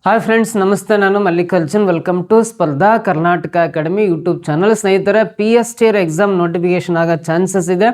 Hi friends, ನಮಸ್ತೆ. ನಾನು Mallikarjun. Welcome to Spardha Karnataka academy YouTube channel. ಸ್ನೇಹಿತರೆ, PSTR ಎಕ್ಸಾಮ್ ನೋಟಿಫಿಕೇಶನ್ ಆಗೋ ಚಾನ್ಸಸ್ ಇದೆ.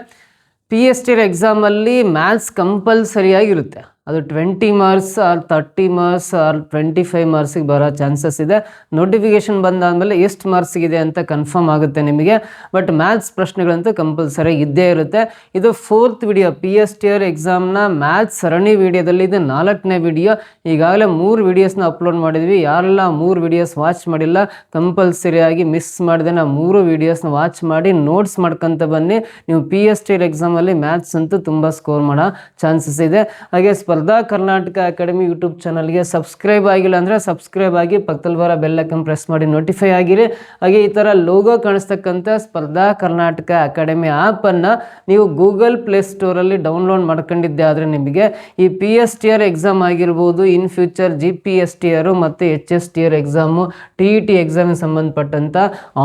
PSTR ಎಕ್ಸಾಮಲ್ಲಿ ಮ್ಯಾಥ್ಸ್ ಕಂಪಲ್ಸರಿಯಾಗಿರುತ್ತೆ. ಅದು 20 ಮಾರ್ಕ್ಸ್ ಆರ್ 30 ಮಾರ್ಕ್ಸ್ ಆರ್ 25 ಮಾರ್ಕ್ಸಿಗೆ ಬರೋ ಚಾನ್ಸಸ್ ಇದೆ. ನೋಟಿಫಿಕೇಶನ್ ಬಂದಾದಮೇಲೆ ಎಷ್ಟು ಮಾರ್ಕ್ಸಿಗಿದೆ ಅಂತ ಕನ್ಫರ್ಮ್ ಆಗುತ್ತೆ ನಿಮಗೆ. ಬಟ್ ಮ್ಯಾಥ್ಸ್ ಪ್ರಶ್ನೆಗಳಂತೂ ಕಂಪಲ್ಸರಿ ಇದ್ದೇ ಇರುತ್ತೆ. ಇದು 4th ವಿಡಿಯೋ. PSTR ಎಕ್ಸಾಮ್ನ ಮ್ಯಾಥ್ಸ್ ಸರಣಿ ವಿಡಿಯೋದಲ್ಲಿ ಇದು 4ನೇ ವಿಡಿಯೋ. ಈಗಾಗಲೇ 3 ವಿಡಿಯೋಸ್ನ ಅಪ್ಲೋಡ್ ಮಾಡಿದ್ವಿ. ಯಾರೆಲ್ಲ 3 ವಿಡಿಯೋಸ್ ವಾಚ್ ಮಾಡಿಲ್ಲ, ಕಂಪಲ್ಸರಿಯಾಗಿ ಮಿಸ್ ಮಾಡಿದೆ 3 ವಿಡಿಯೋಸ್ನ ವಾಚ್ ಮಾಡಿ ನೋಟ್ಸ್ ಮಾಡ್ಕೊತ ಬನ್ನಿ. ನೀವು PSTR ಎಕ್ಸಾಮಲ್ಲಿ ಮ್ಯಾಥ್ಸ್ ಅಂತೂ ತುಂಬ ಸ್ಕೋರ್ ಮಾಡೋ ಚಾನ್ಸಸ್ ಇದೆ. ಹಾಗೆ ಸ್ಪರ್ಧಾ ಕರ್ನಾಟಕ ಅಕಾಡೆಮಿ ಯೂಟ್ಯೂಬ್ ಚಾನಲ್ಗೆ ಸಬ್ಸ್ಕ್ರೈಬ್ ಆಗಿಲ್ಲ ಅಂದರೆ ಸಬ್ಸ್ಕ್ರೈಬ್ ಆಗಿ, ಪಕ್ಕದಲ್ಲಿ ಬರೋ ಬೆಲ್ ಐಕಾನ್ ಪ್ರೆಸ್ ಮಾಡಿ ನೋಟಿಫೈ ಆಗಿರಿ. ಹಾಗೆ ಈ ಥರ ಲೋಗೋ ಕಾಣಿಸ್ತಕ್ಕಂಥ ಸ್ಪರ್ಧಾ ಕರ್ನಾಟಕ ಅಕಾಡೆಮಿ ಆ್ಯಪನ್ನು ನೀವು ಗೂಗಲ್ ಪ್ಲೇಸ್ಟೋರಲ್ಲಿ ಡೌನ್ಲೋಡ್ ಮಾಡ್ಕೊಂಡಿದ್ದೆ ಆದರೆ ನಿಮಗೆ ಈ PSTR ಎಕ್ಸಾಮ್ ಆಗಿರ್ಬೋದು, ಇನ್ ಫ್ಯೂಚರ್ GPSTR ಮತ್ತು HSTR ಎಕ್ಸಾಮು, TET ಎಕ್ಸಾಮಿಗೆ ಸಂಬಂಧಪಟ್ಟಂಥ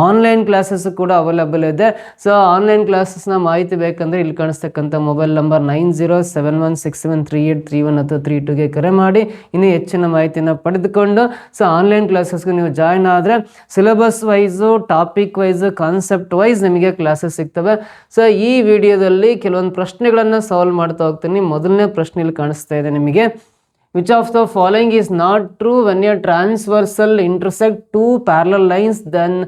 ಆನ್ಲೈನ್ ಕ್ಲಾಸಸ್ ಕೂಡ ಅವೈಲೇಬಲ್ ಇದೆ. ಸೊ ಆನ್ಲೈನ್ ಕ್ಲಾಸಸ್ನ ಮಾಹಿತಿ ಬೇಕಂದರೆ ಇಲ್ಲಿ ಕಾಣಿಸ್ತಕ್ಕಂಥ ಮೊಬೈಲ್ ನಂಬರ್ 9071673831 ಅಥವಾ 32ಗೆ ಕರೆ ಮಾಡಿ ಇನ್ನೂ ಹೆಚ್ಚಿನ ಮಾಹಿತಿನ ಪಡೆದುಕೊಂಡು ಸೊ ಆನ್ಲೈನ್ ಕ್ಲಾಸಸ್ಗೆ ನೀವು ಜಾಯ್ನ್ ಆದರೆ syllabus wise, topic wise, concept wise ನಿಮಗೆ ಕ್ಲಾಸಸ್ ಸಿಗ್ತವೆ. ಸೊ ಈ ವಿಡಿಯೋದಲ್ಲಿ ಕೆಲವೊಂದು ಪ್ರಶ್ನೆಗಳನ್ನು ಸಾಲ್ವ್ ಮಾಡ್ತಾ ಹೋಗ್ತೀನಿ. ಮೊದಲನೇ ಪ್ರಶ್ನೆಯಲ್ಲಿ ಕಾಣಿಸ್ತಾ ಇದೆ ನಿಮಗೆ, which of the following is not true when a transversal intersect 2 parallel lines then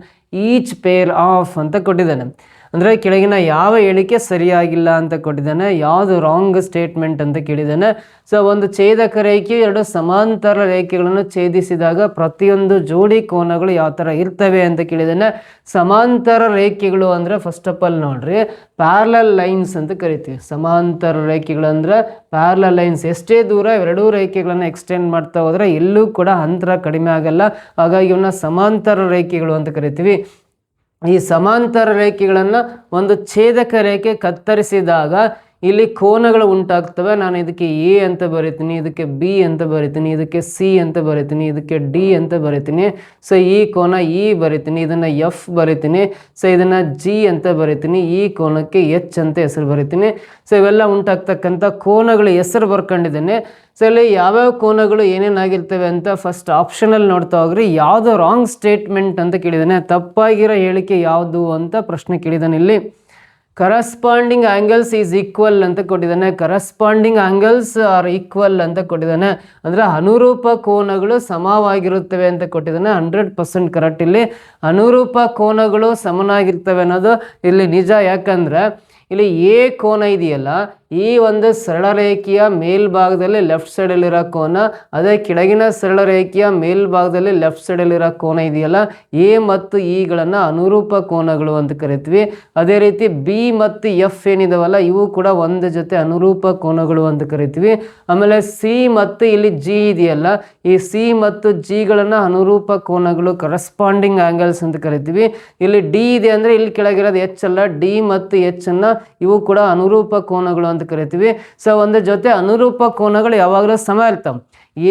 each pair of ಅಂತ ಕೊಟ್ಟಿದ್ದಾನೆ. ಅಂದರೆ ಕೆಳಗಿನ ಯಾವ ಹೇಳಿಕೆ ಸರಿಯಾಗಿಲ್ಲ ಅಂತ ಕೊಟ್ಟಿದ್ದಾನೆ, ಯಾವುದು ರಾಂಗ್ ಸ್ಟೇಟ್ಮೆಂಟ್ ಅಂತ ಕೇಳಿದ್ದಾನೆ. ಸೊ ಒಂದು ಛೇದಕ ರೇಖೆಯು 2 ಸಮಾಂತರ ರೇಖೆಗಳನ್ನು ಛೇದಿಸಿದಾಗ ಪ್ರತಿಯೊಂದು ಜೋಡಿ ಕೋನಗಳು ಯಾವ ಥರ ಇರ್ತವೆ ಅಂತ ಕೇಳಿದ್ದಾನೆ. ಸಮಾಂತರ ರೇಖೆಗಳು ಅಂದರೆ ಫಸ್ಟ್ ಆಫ್ ಆಲ್ ನೋಡ್ರಿ, ಪ್ಯಾರಲಲ್ ಲೈನ್ಸ್ ಅಂತ ಕರಿತೀವಿ. ಸಮಾಂತರ ರೇಖೆಗಳು ಅಂದರೆ ಪ್ಯಾರಲಲ್ ಲೈನ್ಸ್. ಎಷ್ಟೇ ದೂರ ಎರಡೂ ರೇಖೆಗಳನ್ನು ಎಕ್ಸ್ಟೆಂಡ್ ಮಾಡ್ತಾ ಹೋದರೆ ಎಲ್ಲೂ ಕೂಡ ಅಂತರ ಕಡಿಮೆ ಆಗಲ್ಲ. ಹಾಗಾಗಿ ಇವನ್ನ ಸಮಾಂತರ ರೇಖೆಗಳು ಅಂತ ಕರಿತೀವಿ. ಈ ಸಮಾಂತರ ರೇಖೆಗಳನ್ನು ಒಂದು ಛೇದಕ ರೇಖೆ ಕತ್ತರಿಸಿದಾಗ ಇಲ್ಲಿ ಕೋನಗಳು ಉಂಟಾಗ್ತವೆ. ನಾನು ಇದಕ್ಕೆ A ಅಂತ ಬರಿತೀನಿ, ಇದಕ್ಕೆ B ಅಂತ ಬರಿತೀನಿ, ಇದಕ್ಕೆ C ಅಂತ ಬರಿತೀನಿ, ಇದಕ್ಕೆ D ಅಂತ ಬರಿತೀನಿ. ಸೊ ಈ ಕೋನ E ಬರಿತೀನಿ, ಇದನ್ನು F ಬರಿತೀನಿ, ಸೊ ಇದನ್ನು G ಅಂತ ಬರಿತೀನಿ, ಈ ಕೋನಕ್ಕೆ H ಅಂತ ಹೆಸರು ಬರಿತೀನಿ. ಸೊ ಇವೆಲ್ಲ ಉಂಟಾಗ್ತಕ್ಕಂಥ ಕೋನಗಳು ಹೆಸರು ಬರ್ಕೊಂಡಿದ್ದೇನೆ. ಸೊ ಇಲ್ಲಿ ಯಾವ್ಯಾವ ಕೋನಗಳು ಏನೇನಾಗಿರ್ತವೆ ಅಂತ ಫಸ್ಟ್ ಆಪ್ಷನಲ್ಲಿ ನೋಡ್ತಾ ಹೋಗ್ರಿ. ಯಾವುದು ರಾಂಗ್ ಸ್ಟೇಟ್ಮೆಂಟ್ ಅಂತ ಕೇಳಿದ್ದಾನೆ, ತಪ್ಪಾಗಿರೋ ಹೇಳಿಕೆ ಯಾವುದು ಅಂತ ಪ್ರಶ್ನೆ ಕೇಳಿದ್ದಾನೆ. ಇಲ್ಲಿ ಕರಸ್ಪಾಂಡಿಂಗ್ ಆ್ಯಂಗಲ್ಸ್ ಈಸ್ ಈಕ್ವಲ್ ಅಂತ ಕೊಟ್ಟಿದ್ದಾನೆ. ಕರಸ್ಪಾಂಡಿಂಗ್ ಆ್ಯಂಗಲ್ಸ್ ಆರ್ ಈಕ್ವಲ್ ಅಂತ ಕೊಟ್ಟಿದ್ದಾನೆ. ಅಂದರೆ ಅನುರೂಪ ಕೋನಗಳು ಸಮವಾಗಿರುತ್ತವೆ ಅಂತ ಕೊಟ್ಟಿದ್ದಾನೆ. 100% ಕರೆಕ್ಟ್. ಇಲ್ಲಿ ಅನುರೂಪ ಕೋನಗಳು ಸಮನಾಗಿರ್ತವೆ ಅನ್ನೋದು ಇಲ್ಲಿ ನಿಜ. ಯಾಕಂದರೆ ಇಲ್ಲಿ A ಕೋನ ಇದೆಯಲ್ಲ, ಈ ಒಂದು ಸರಳ ರೇಖೆಯ ಮೇಲ್ಭಾಗದಲ್ಲಿ ಲೆಫ್ಟ್ ಸೈಡಲ್ಲಿರೋ ಕೋನ, ಅದೇ ಕೆಳಗಿನ ಸರಳ ರೇಖೆಯ ಮೇಲ್ಭಾಗದಲ್ಲಿ ಲೆಫ್ಟ್ ಸೈಡಲ್ಲಿರೋ ಕೋನ ಇದೆಯಲ್ಲ, A ಮತ್ತು Eಗಳನ್ನು ಅನುರೂಪ ಕೋನಗಳು ಅಂತ ಕರಿತೀವಿ. ಅದೇ ರೀತಿ B ಮತ್ತು F ಏನಿದಾವಲ್ಲ, ಇವು ಕೂಡ ಒಂದು ಜೊತೆ ಅನುರೂಪ ಕೋನಗಳು ಅಂತ ಕರಿತೀವಿ. ಆಮೇಲೆ C ಮತ್ತು ಇಲ್ಲಿ G ಇದೆಯಲ್ಲ, ಈ C ಮತ್ತು Gಗಳನ್ನು ಅನುರೂಪ ಕೋನಗಳು, ಕರಸ್ಪಾಂಡಿಂಗ್ ಆ್ಯಂಗಲ್ಸ್ ಅಂತ ಕರಿತೀವಿ. ಇಲ್ಲಿ D ಇದೆ ಅಂದರೆ ಇಲ್ಲಿ ಕೆಳಗಿರೋದು H ಅಲ್ಲ, D ಮತ್ತು H ಅನ್ನು ಇವು ಕೂಡ ಅನುರೂಪ ಕೋನಗಳು ಅಂತ ಕರಿತೀವಿ. ಸೊ ಒಂದು ಜೊತೆ ಅನುರೂಪ ಕೋನಗಳು ಯಾವಾಗಲೂ ಸಮ ಇರ್ತವೆ.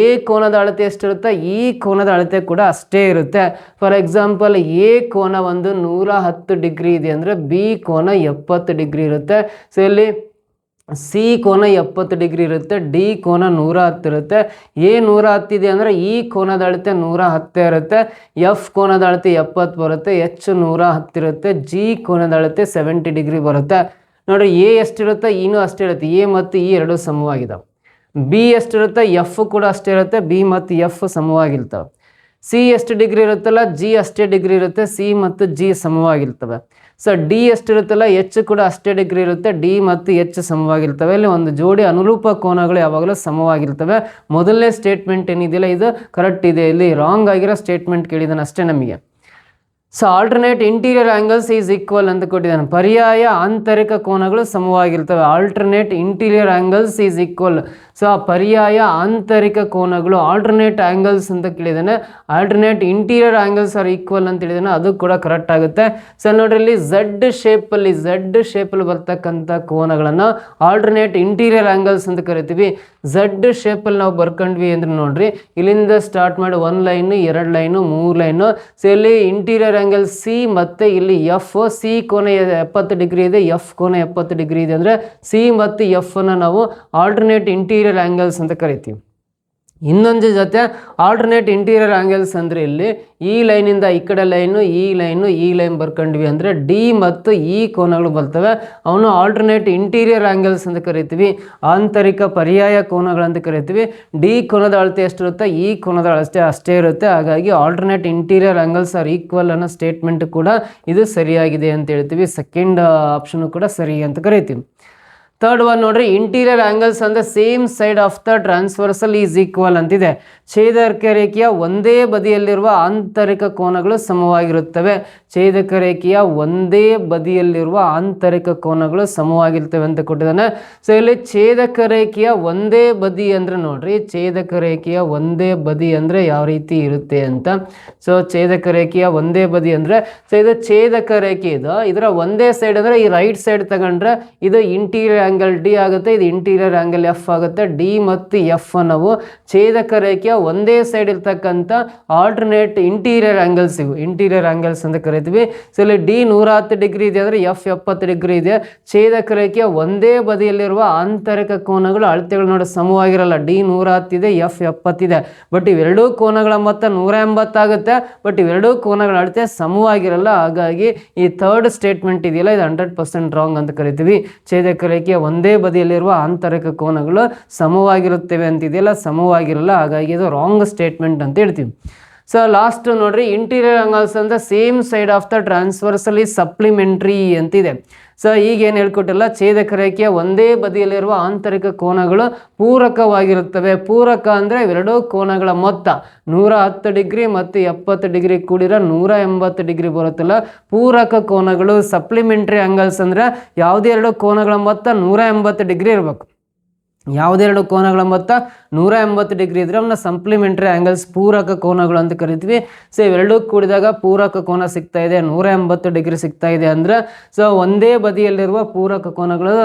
A ಕೋನದ ಅಳತೆ ಎಷ್ಟಿರುತ್ತೆ, ಈ ಕೋನದ ಅಳತೆ ಕೂಡ ಅಷ್ಟೇ ಇರುತ್ತೆ. ಫಾರ್ ಎಕ್ಸಾಂಪಲ್ A ಕೋನ ಒಂದು 110 ಡಿಗ್ರಿ ಇದೆ ಅಂದರೆ B ಕೋನ 70 ಡಿಗ್ರಿ ಇರುತ್ತೆ. ಸೊ ಇಲ್ಲಿ C ಕೋನ 70 ಡಿಗ್ರಿ ಇರುತ್ತೆ, D ಕೋನ 110 ಇರುತ್ತೆ. A 110 ಇದೆ ಅಂದರೆ ಈ ಕೋನದ ಅಳತೆ 110 ಇರುತ್ತೆ, F ಕೋನದ ಅಳತೆ 70 ಬರುತ್ತೆ, H 110 ಇರುತ್ತೆ, G ಕೋನದ ಅಳತೆ 70 ಡಿಗ್ರಿ ಬರುತ್ತೆ. ನೋಡಿರಿ, A ಎಷ್ಟಿರುತ್ತೆ, Eನೂ ಅಷ್ಟೇ ಇರುತ್ತೆ. A ಮತ್ತು E ಎರಡೂ ಸಮವಾಗಿದ್ದಾವೆ. B ಎಷ್ಟಿರುತ್ತೆ, F ಕೂಡ ಅಷ್ಟೇ ಇರುತ್ತೆ, B ಮತ್ತು F ಸಮವಾಗಿರ್ತವೆ. C ಎಷ್ಟು ಡಿಗ್ರಿ ಇರುತ್ತಲ್ಲ, G ಅಷ್ಟೇ ಡಿಗ್ರಿ ಇರುತ್ತೆ, C ಮತ್ತು G ಸಮವಾಗಿರ್ತವೆ. ಸೊ D ಎಷ್ಟಿರುತ್ತಲ್ಲ, H ಕೂಡ ಅಷ್ಟೇ ಡಿಗ್ರಿ ಇರುತ್ತೆ, D ಮತ್ತು H ಸಮವಾಗಿರ್ತವೆ. ಇಲ್ಲಿ ಒಂದು ಜೋಡಿ ಅನುರೂಪ ಕೋನಗಳು ಯಾವಾಗಲೂ ಸಮವಾಗಿರ್ತವೆ. ಮೊದಲನೇ ಸ್ಟೇಟ್ಮೆಂಟ್ ಏನಿದೆಯಲ್ಲ, ಇದು ಕರೆಕ್ಟ್ ಇದೆ. ಇಲ್ಲಿ ರಾಂಗ್ ಆಗಿರೋ ಸ್ಟೇಟ್ಮೆಂಟ್ ಕೇಳಿದಾನೆ ಅಷ್ಟೇ ನಮಗೆ. So alternate interior angles is equal ಅಂತ ಕೊಟ್ಟಿದ್ದಾನೆ. ಪರ್ಯಾಯ ಆಂತರಿಕ ಕೋನಗಳು ಸಮವಾಗಿರ್ತವೆ. Alternate interior angles is equal. So ಪರ್ಯಾಯ ಆಂತರಿಕ ಕೋನಗಳು ಆಲ್ಟರ್ನೇಟ್ ಆ್ಯಂಗಲ್ಸ್ ಅಂತ ಕೇಳಿದ್ದಾನೆ. Alternate interior angles are equal ಅಂತ ಹೇಳಿದಾನೆ, ಅದು ಕೂಡ ಕರೆಕ್ಟ್ ಆಗುತ್ತೆ. ಸೊ ನೋಡ್ರಿ, ಇಲ್ಲಿ ಝಡ್ ಶೇಪಲ್ಲಿ ಬರ್ತಕ್ಕಂಥ ಕೋನಗಳನ್ನು ಆಲ್ಟರ್ನೇಟ್ ಇಂಟೀರಿಯರ್ ಆ್ಯಂಗಲ್ಸ್ ಅಂತ ಕರಿತೀವಿ. ಝಡ್ ಶೇಪಲ್ಲಿ ನಾವು ಬರ್ಕೊಂಡ್ವಿ ಅಂದ್ರೆ ನೋಡ್ರಿ, ಇಲ್ಲಿಂದ ಸ್ಟಾರ್ಟ್ ಮಾಡಿ 1 ಲೈನು, 2 ಲೈನು, 3 ಲೈನು. ಸೊ ಇಲ್ಲಿ ಇಂಟೀರಿಯರ್ ಆ್ಯಂಗಲ್ C ಮತ್ತು ಇಲ್ಲಿ F. C ಕೋನ 70 ಡಿಗ್ರಿ ಇದೆ, F ಕೋನ 70 ಡಿಗ್ರಿ ಇದೆ ಅಂದರೆ C ಮತ್ತು F ಅನ್ನು ನಾವು ಆಲ್ಟರ್ನೇಟ್ ಇಂಟೀರಿಯರ್ ಆ್ಯಂಗಲ್ಸ್ ಅಂತ ಕರಿತೀವಿ. ಇನ್ನೊಂದು ಜೊತೆ ಆಲ್ಟರ್ನೇಟ್ ಇಂಟೀರಿಯರ್ ಆ್ಯಂಗಲ್ಸ್ ಅಂದರೆ ಇಲ್ಲಿ ಈ ಲೈನಿಂದ ಈ ಕಡೆ ಲೈನು ಈ ಲೈನ್ ಬರ್ಕೊಂಡ್ವಿ ಅಂದರೆ ಡಿ ಮತ್ತು ಈ ಕೋನಗಳು ಬರ್ತವೆ. ಅವನು ಆಲ್ಟರ್ನೇಟ್ ಇಂಟೀರಿಯರ್ ಆ್ಯಂಗಲ್ಸ್ ಅಂತ ಕರಿತೀವಿ, ಆಂತರಿಕ ಪರ್ಯಾಯ ಕೋನಗಳಂತ ಕರಿತೀವಿ. ಡಿ ಕೋನದ ಅಳತೆ ಎಷ್ಟಿರುತ್ತೆ, ಈ ಕೋನದ ಅಳತೆ ಅಷ್ಟೇ ಇರುತ್ತೆ. ಹಾಗಾಗಿ alternate interior angles are equal ಅನ್ನೋ ಸ್ಟೇಟ್ಮೆಂಟ್ ಕೂಡ ಇದು ಸರಿಯಾಗಿದೆ ಅಂತ ಹೇಳ್ತೀವಿ. ಸೆಕೆಂಡ್ ಆಪ್ಷನ್ ಕೂಡ ಸರಿ ಅಂತ ಕರಿತೀವಿ. ಥರ್ಡ್ ಒನ್ ನೋಡ್ರಿ, interior angles on the same side of the transversal is equal ಅಂತಿದೆ. ಛೇದಕ ರೇಖೆಯ ಒಂದೇ ಬದಿಯಲ್ಲಿರುವ ಆಂತರಿಕ ಕೋನಗಳು ಸಮವಾಗಿರುತ್ತವೆ. ಛೇದಕ ರೇಖೆಯ ಒಂದೇ ಬದಿಯಲ್ಲಿರುವ ಆಂತರಿಕ ಕೋನಗಳು ಸಮವಾಗಿರ್ತವೆ ಅಂತ ಕೊಟ್ಟಿದ್ದಾನೆ. ಸೊ ಇಲ್ಲಿ ಛೇದಕ ರೇಖೆಯ ಒಂದೇ ಬದಿ ಅಂದರೆ ನೋಡ್ರಿ, ಛೇದಕ ರೇಖೆಯ ಒಂದೇ ಬದಿ ಅಂದರೆ ಯಾವ ರೀತಿ ಇರುತ್ತೆ ಅಂತ. ಸೊ ಛೇದಕ ರೇಖೆಯ ಒಂದೇ ಬದಿ ಅಂದರೆ, ಸೊ ಇದು ಛೇದಕ ರೇಖೆ ಇದು, ಇದರ ಒಂದೇ ಸೈಡ್ ಅಂದರೆ ಈ ರೈಟ್ ಸೈಡ್ ತಗೊಂಡ್ರೆ ಇದು ಇಂಟೀರಿಯರ್ ಆ್ಯಂಗಲ್ ಡಿ ಆಗುತ್ತೆ, ಇದು ಇಂಟೀರಿಯರ್ ಆ್ಯಂಗಲ್ ಎಫ್ ಆಗುತ್ತೆ. ಡಿ ಮತ್ತು ಎಫ್ ಅನ್ನೋವು ಛೇದಕ ರೇಖೆಯ ಒಂದೇ ಸೈಡ್ ಇರ್ತಕ್ಕಂಥ ಆಲ್ಟರ್ನೇಟ್ ಇಂಟೀರಿಯರ್ ಆ್ಯಂಗಲ್ಸ್, ಇವು ಇಂಟೀರಿಯರ್ ಆ್ಯಂಗಲ್ಸ್ ಅಂತ ಕರಿತೀವಿ. ಸೊ ಇಲ್ಲಿ ಡಿ 110 ಡಿಗ್ರಿ ಇದೆ ಅಂದರೆ ಎಫ್ 70 ಡಿಗ್ರಿ ಇದೆ. ಛೇದಕ ರೇಖೆಯ ಒಂದೇ ಬದಿಯಲ್ಲಿರುವ ಆಂತರಿಕ ಕೋನಗಳು ಅಳತೆಗಳು ನೋಡಿ ಸಮವಾಗಿರಲ್ಲ. ಡಿ 110 ಇದೆ, ಎಫ್ 70 ಇದೆ. ಬಟ್ ಇವೆರಡೂ ಕೋನಗಳ ಮೊತ್ತ 180 ಆಗುತ್ತೆ. ಬಟ್ ಇವೆರಡೂ ಕೋನಗಳ ಅಳತೆ ಸಮವಾಗಿರಲ್ಲ. ಹಾಗಾಗಿ ಈ ಥರ್ಡ್ ಸ್ಟೇಟ್ಮೆಂಟ್ ಇದೆಯಲ್ಲ, ಇದು 100% ರಾಂಗ್ ಅಂತ ಕರಿತೀವಿ. ಛೇದಕ ರೇಖೆಯ ಒಂದೇ ಬದಿಯಲ್ಲಿರುವ ಆಂತರಿಕ ಕೋನಗಳು ಸಮವಾಗಿರುತ್ತವೆ ಅಂತಿದೆಯಲ್ಲ, ಸಮವಾಗಿರಲ್ಲ. ಹಾಗಾಗಿ ಇದು ರಾಂಗ್ ಸ್ಟೇಟ್ಮೆಂಟ್ ಅಂತ ಹೇಳ್ತೀವಿ. ಸೊ ಲಾಸ್ಟ್ ನೋಡ್ರಿ, ಇಂಟೀರಿಯರ್ ಆ್ಯಂಗಲ್ಸ್ ಅಂತ same side of the transversal is supplementary ಅಂತಿದೆ. ಸೊ ಈಗೇನು ಹೇಳ್ಕೊಟ್ಟಿಲ್ಲ, ಛೇದಕ ರೇಖೆಯ ಒಂದೇ ಬದಿಯಲ್ಲಿರುವ ಆಂತರಿಕ ಕೋನಗಳು ಪೂರಕವಾಗಿರುತ್ತವೆ. ಪೂರಕ ಅಂದರೆ ಇವೆರಡೂ ಕೋನಗಳ ಮೊತ್ತ 110 ಡಿಗ್ರಿ ಮತ್ತು 70 ಡಿಗ್ರಿ ಕೂಡಿರೋ 180 ಡಿಗ್ರಿ ಬರುತ್ತಲ್ಲ, ಪೂರಕ ಕೋನಗಳು. ಸಪ್ಲಿಮೆಂಟ್ರಿ ಆ್ಯಂಗಲ್ಸ್ ಅಂದರೆ ಯಾವುದೇ ಎರಡು ಕೋನಗಳ ಮೊತ್ತ 180 ಡಿಗ್ರಿ ಇರಬೇಕು. ಯಾವುದೆರಡು ಕೋನಗಳ ಮೊತ್ತ 180 ಡಿಗ್ರಿ ಇದ್ರೆ ಅವನ್ನ ಸಪ್ಲಿಮೆಂಟ್ರಿ ಆ್ಯಂಗಲ್ಸ್, ಪೂರಕ ಕೋನಗಳು ಅಂತ ಕರಿತೀವಿ. ಸೊ ಇವೆರಡೂ ಕೂಡಿದಾಗ ಪೂರಕ ಕೋನ ಸಿಗ್ತಾ ಇದೆ, 180 ಡಿಗ್ರಿ ಸಿಗ್ತಾ ಇದೆ ಅಂದರೆ, ಸೊ ಒಂದೇ ಬದಿಯಲ್ಲಿರುವ ಪೂರಕ ಕೋನಗಳು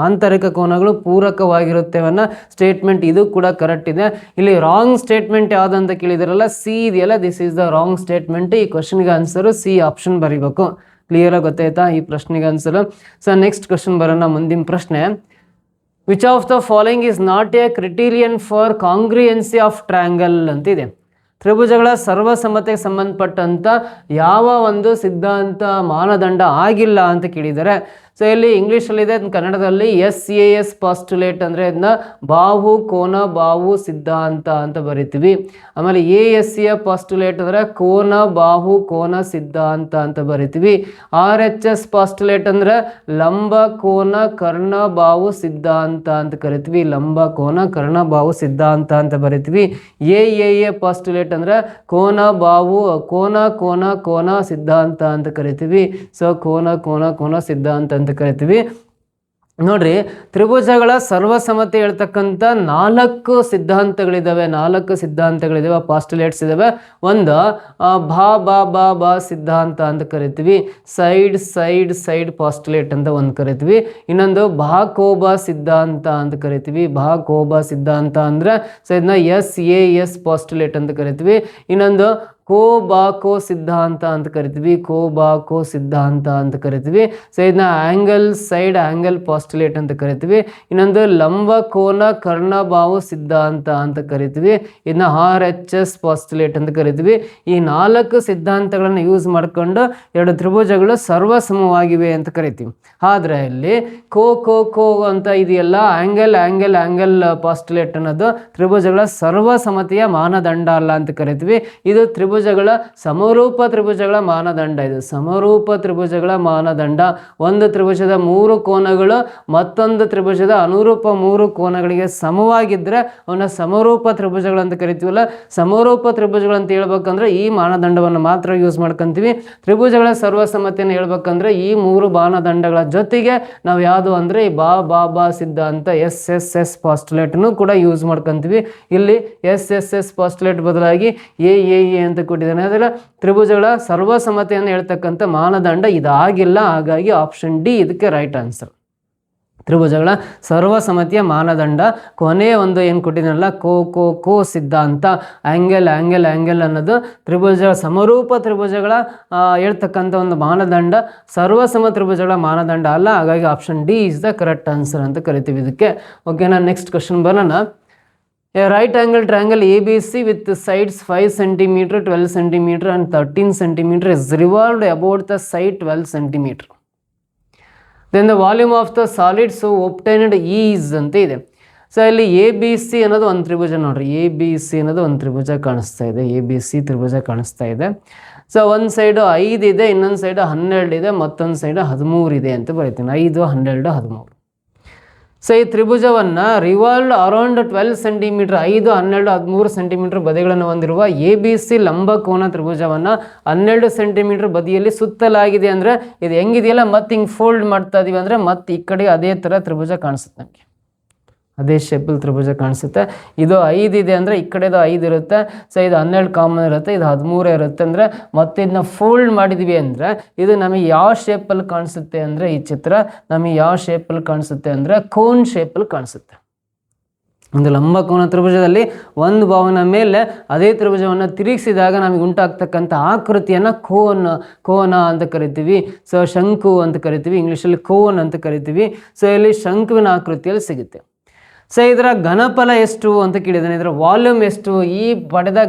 ಆಂತರಿಕ ಕೋನಗಳು ಪೂರಕವಾಗಿರುತ್ತೇವೆ ಅನ್ನೋ ಸ್ಟೇಟ್ಮೆಂಟ್ ಇದು ಕೂಡ ಕರೆಕ್ಟ್ ಇದೆ. ಇಲ್ಲಿ ರಾಂಗ್ ಸ್ಟೇಟ್ಮೆಂಟ್ ಯಾವುದಂತ ಕೇಳಿದಾರಲ್ಲ, ಸಿ ಇದೆಯಲ್ಲ, this is the wrong statement. ಈ ಕ್ವಶನ್ಗೆ ಆನ್ಸರು ಸಿ ಆಪ್ಷನ್ ಬರೀಬೇಕು. ಕ್ಲಿಯರಾಗಿ ಗೊತ್ತಾಯ್ತಾ ಈ ಪ್ರಶ್ನೆಗೆ ಆನ್ಸರು? ಸೊ ನೆಕ್ಸ್ಟ್ ಕ್ವಶನ್ ಬರೋಣ. ಮುಂದಿನ ಪ್ರಶ್ನೆ, which of the following is not a criterion for congruency of triangle ಅಂತಿದೆ. ತ್ರಿಭುಜಗಳ ಸರ್ವಸಮತೆಗೆ ಸಂಬಂಧಪಟ್ಟಂಥ ಯಾವ ಒಂದು ಸಿದ್ಧಾಂತ ಮಾನದಂಡ ಆಗಿಲ್ಲ ಅಂತ ಕೇಳಿದ್ದಾರೆ. ಸೊ ಇಲ್ಲಿ ಇಂಗ್ಲೀಷಲ್ಲಿದೆ, ಕನ್ನಡದಲ್ಲಿ SAS ಪಾಸ್ಟುಲೇಟ್ ಅಂದರೆ ಇದನ್ನ ಬಾಹು ಕೋನ ಬಾಹು ಸಿದ್ಧಾಂತ ಅಂತ ಬರಿತೀವಿ. ಆಮೇಲೆ ASCಯ ಪಾಸ್ಟುಲೇಟ್ ಅಂದರೆ ಕೋನ ಬಾಹು ಕೋನ ಸಿದ್ಧಾಂತ ಅಂತ ಬರಿತೀವಿ. RHS ಪಾಸ್ಟುಲೇಟ್ ಅಂದರೆ ಲಂಬ ಕೋನ ಕರ್ಣ ಬಾಹು ಸಿದ್ಧಾಂತ ಅಂತ ಕರಿತೀವಿ, ಲಂಬ ಕೋನ ಕರ್ಣ ಬಾಹು ಸಿದ್ಧಾಂತ ಅಂತ ಬರಿತೀವಿ. AAA ಪಾಸ್ಟುಲೇಟ್ ಅಂದರೆ ಕೋನ ಬಾಹು ಕೋನ ಕೋನ ಕೋನ ಸಿದ್ಧಾಂತ ಅಂತ ಕರಿತೀವಿ. ಸೊ ಕೋನ ಕೋನ ಕೋನ ಸಿದ್ಧಾಂತ ಅಂತ ಕರಿತೀವಿ. ನೋಡ್ರಿ, ತ್ರಿಭುಜಗಳ ಸರ್ವಸಮತೆ ಹೇಳ್ತಕ್ಕಂಥ 4 ಸಿದ್ಧಾಂತಗಳಿದ್ದಾವೆ, 4 ಸಿದ್ಧಾಂತಗಳಿದ್ದಾವೆ, ಪಾಸ್ಟುಲೇಟ್ಸ್ ಇದ್ದಾವೆ. ಒಂದು ಬಾ ಸಿದ್ಧಾಂತ ಅಂತ ಕರಿತೀವಿ, ಸೈಡ್ ಸೈಡ್ ಸೈಡ್ ಪಾಸ್ಟುಲೇಟ್ ಅಂತ ಒಂದು ಕರಿತೀವಿ. ಇನ್ನೊಂದು ಬಾಕೋಬಾ ಸಿದ್ಧಾಂತ ಅಂತ ಕರಿತೀವಿ, ಬಾಕೋಬಾ ಸಿದ್ಧಾಂತ ಅಂದರೆ ಸೊ ಇದನ್ನ SAS ಪಾಸ್ಟುಲೇಟ್ ಅಂತ ಕರಿತೀವಿ. ಇನ್ನೊಂದು ಕೋಬಾಕೋ ಸಿದ್ಧಾಂತ ಅಂತ ಕರಿತೀವಿ, ಕೋಬಾಕೋ ಸಿದ್ಧಾಂತ ಅಂತ ಕರಿತೀವಿ. ಸೊ ಇದನ್ನ ಆ್ಯಂಗಲ್ ಸೈಡ್ ಆ್ಯಂಗಲ್ ಪಾಸ್ಟುಲೇಟ್ ಅಂತ ಕರಿತೀವಿ. ಇನ್ನೊಂದು ಲಂಬ ಕೋನ ಕರ್ಣಬಾಹು ಸಿದ್ಧಾಂತ ಅಂತ ಕರಿತೀವಿ, ಇದನ್ನ RHS ಪಾಸ್ಟುಲೇಟ್ ಅಂತ ಕರಿತೀವಿ. ಈ 4 ಸಿದ್ಧಾಂತಗಳನ್ನು ಯೂಸ್ ಮಾಡಿಕೊಂಡು ಎರಡು ತ್ರಿಭುಜಗಳು ಸರ್ವಸಮವಾಗಿವೆ ಅಂತ ಕರಿತೀವಿ. ಆದರೆ ಇಲ್ಲಿ ಕೋ ಅಂತ ಇದೆಯಲ್ಲ, ಆ್ಯಂಗಲ್ ಪಾಸ್ಟುಲೇಟ್ ಅನ್ನೋದು ತ್ರಿಭುಜಗಳ ಸರ್ವಸಮತೆಯ ಮಾನದಂಡ ಅಲ್ಲ ಅಂತ ಕರಿತೀವಿ. ಇದು ತ್ರಿಭುಜಗಳ ಸಮರೂಪ ತ್ರಿಭುಜಗಳ ಮಾನದಂಡ. ಇದು ಸಮರೂಪ ತ್ರಿಭುಜಗಳ ಮಾನದಂಡ. ಒಂದು ತ್ರಿಭುಜದ 3 ಕೋನಗಳು ಮತ್ತೊಂದು ತ್ರಿಭುಜದ ಅನುರೂಪ 3 ಕೋನಗಳಿಗೆ ಸಮವಾಗಿದ್ದರೆ ಅವನ್ನ ಸಮರೂಪ ತ್ರಿಭುಜಗಳು ಅಂತ ಕರಿತೀವಲ್ಲ. ಸಮರೂಪ ತ್ರಿಭುಜಗಳು ಅಂತ ಹೇಳ್ಬೇಕಂದ್ರೆ ಈ ಮಾನದಂಡವನ್ನು ಮಾತ್ರ ಯೂಸ್ ಮಾಡ್ಕೊಂತೀವಿ. ತ್ರಿಭುಜಗಳ ಸರ್ವಸಮತೆಯನ್ನು ಹೇಳ್ಬೇಕಂದ್ರೆ ಈ 3 ಮಾನದಂಡಗಳ ಜೊತೆಗೆ ನಾವು ಯಾವುದು ಅಂದರೆ ಈ ಬಾ ಸಿದ್ಧಾಂತ SSS ಪಾಸ್ಟುಲೇಟ್ನು ಕೂಡ ಯೂಸ್ ಮಾಡ್ಕೊಂತೀವಿ. ಇಲ್ಲಿ SSS ಪಾಸ್ಟುಲೇಟ್ ಬದಲಾಗಿ AAA ಅಂತ ಕೊಟ್ಟಿದ್ದಾನೆ. ಅದರ ತ್ರಿಭುಜಗಳ ಸರ್ವಸಮತೆಯನ್ನು ಹೇಳ್ತಕ್ಕಂಥ ಮಾನದಂಡ ಇದಾಗಿಲ್ಲ. ಹಾಗಾಗಿ ಆಪ್ಷನ್ ಡಿ ಇದಕ್ಕೆ ರೈಟ್ ಆನ್ಸರ್. ತ್ರಿಭುಜಗಳ ಸರ್ವಸಮತಿಯ ಮಾನದಂಡ ಕೊನೆ ಒಂದು ಏನು ಕೊಟ್ಟಿದ್ದಾನಲ್ಲ, ಕೋ ಸಿದ್ಧಾಂತ, ಆ್ಯಂಗಲ್ ಅನ್ನೋದು ತ್ರಿಭುಜ ಸಮರೂಪ ತ್ರಿಭುಜಗಳ ಹೇಳ್ತಕ್ಕಂಥ ಒಂದು ಮಾನದಂಡ, ಸರ್ವಸಮ ತ್ರಿಭುಜಗಳ ಮಾನದಂಡ ಅಲ್ಲ. ಹಾಗಾಗಿ option D is the correct answer ಅಂತ ಕರಿತೀವಿ ಇದಕ್ಕೆ. ಓಕೆ, ನಾನು ನೆಕ್ಸ್ಟ್ ಕ್ವಶನ್ ಬರೋಣ. A right angle triangle ABC with sides 5 cm, 12 cm and 13 cm is revolved about the side 12 cm. Then the volume of the solid so obtained is ಅಂತ ಇದೆ. So ಇಲ್ಲಿ ABC ಅನ್ನೋದು ಒಂದು ತ್ರಿಭುಜ ನೋಡ್ರಿ, ABC ಅನ್ನೋದು ಒಂದು ತ್ರಿಭುಜ ಕಾಣಿಸ್ತಾ ಇದೆ, ABC ತ್ರಿಭುಜ ಕಾಣಿಸ್ತಾ ಇದೆ. ಸೊ ಒಂದು ಸೈಡು 5 ಇದೆ, ಇನ್ನೊಂದು ಸೈಡು 12 ಇದೆ, ಮತ್ತೊಂದು ಸೈಡು 13 ಇದೆ ಅಂತ ಬರೀತೀನಿ. 5, 12, 13. ಸೊ ಈ ತ್ರಿಭುಜವನ್ನು ರಿವಾಲ್ವ್ಡ್ ಅರೌಂಡ್ 12 ಸೆಂಟಿಮೀಟರ್, 5, 12, 13 ಸೆಂಟಿಮೀಟರ್ ಬದಿಗಳನ್ನು ಹೊಂದಿರುವ ABC ಲಂಬಕೋನ ತ್ರಿಭುಜವನ್ನು 12 ಸೆಂಟಿಮೀಟರ್ ಬದಿಯಲ್ಲಿ ಸುತ್ತಲಾಗಿದೆ. ಅಂದರೆ ಇದು ಹೆಂಗಿದೆಯಲ್ಲ, ಮತ್ತೆ ಹಿಂಗೆ ಫೋಲ್ಡ್ ಮಾಡ್ತಾ ಇದೀವಿ ಅಂದರೆ ಮತ್ತೆ ಈ ಕಡೆ ಅದೇ ಥರ ತ್ರಿಭುಜ ಕಾಣಿಸುತ್ತೆ, ನಮಗೆ ಅದೇ ಶೇಪಲ್ಲಿ ತ್ರಿಭುಜ ಕಾಣಿಸುತ್ತೆ. ಇದು 5 ಇದೆ ಅಂದರೆ ಈ ಕಡೆದು 5 ಇರುತ್ತೆ. ಸೊ ಇದು 12 ಕಾಮನ್ ಇರುತ್ತೆ, ಇದು 13 ಇರುತ್ತೆ. ಅಂದರೆ ಮತ್ತೆ ಇದನ್ನ ಫೋಲ್ಡ್ ಮಾಡಿದ್ವಿ ಅಂದರೆ ಇದು ನಮಗೆ ಯಾವ ಶೇಪಲ್ಲಿ ಕಾಣಿಸುತ್ತೆ ಅಂದರೆ, ಈ ಚಿತ್ರ ನಮಗೆ ಯಾವ ಶೇಪಲ್ಲಿ ಕಾಣಿಸುತ್ತೆ ಅಂದರೆ ಕೋನ್ ಶೇಪಲ್ಲಿ ಕಾಣಿಸುತ್ತೆ. ಒಂದು ಲಂಬಕೋನ ತ್ರಿಭುಜದಲ್ಲಿ ಒಂದು ಬಾವಿನ ಮೇಲೆ ಅದೇ ತ್ರಿಭುಜವನ್ನು ತಿರುಗಿಸಿದಾಗ ನಮಗೆ ಉಂಟಾಗ್ತಕ್ಕಂಥ ಆಕೃತಿಯನ್ನು ಕೋನ ಅಂತ ಕರಿತೀವಿ. ಸೊ ಶಂಕು ಅಂತ ಕರಿತೀವಿ, ಇಂಗ್ಲೀಷಲ್ಲಿ ಕೋನ್ ಅಂತ ಕರಿತೀವಿ. ಸೊ ಇಲ್ಲಿ ಶಂಕುವಿನ ಆಕೃತಿಯಲ್ಲಿ ಸಿಗುತ್ತೆ. ಸೊ ಇದರ ಘನಫಲ ಎಷ್ಟು ಅಂತ ಕೇಳಿದ್ದಾನೆ, ಇದರ ವಾಲ್ಯೂಮ್ ಎಷ್ಟು, ಈ ಪಡೆದ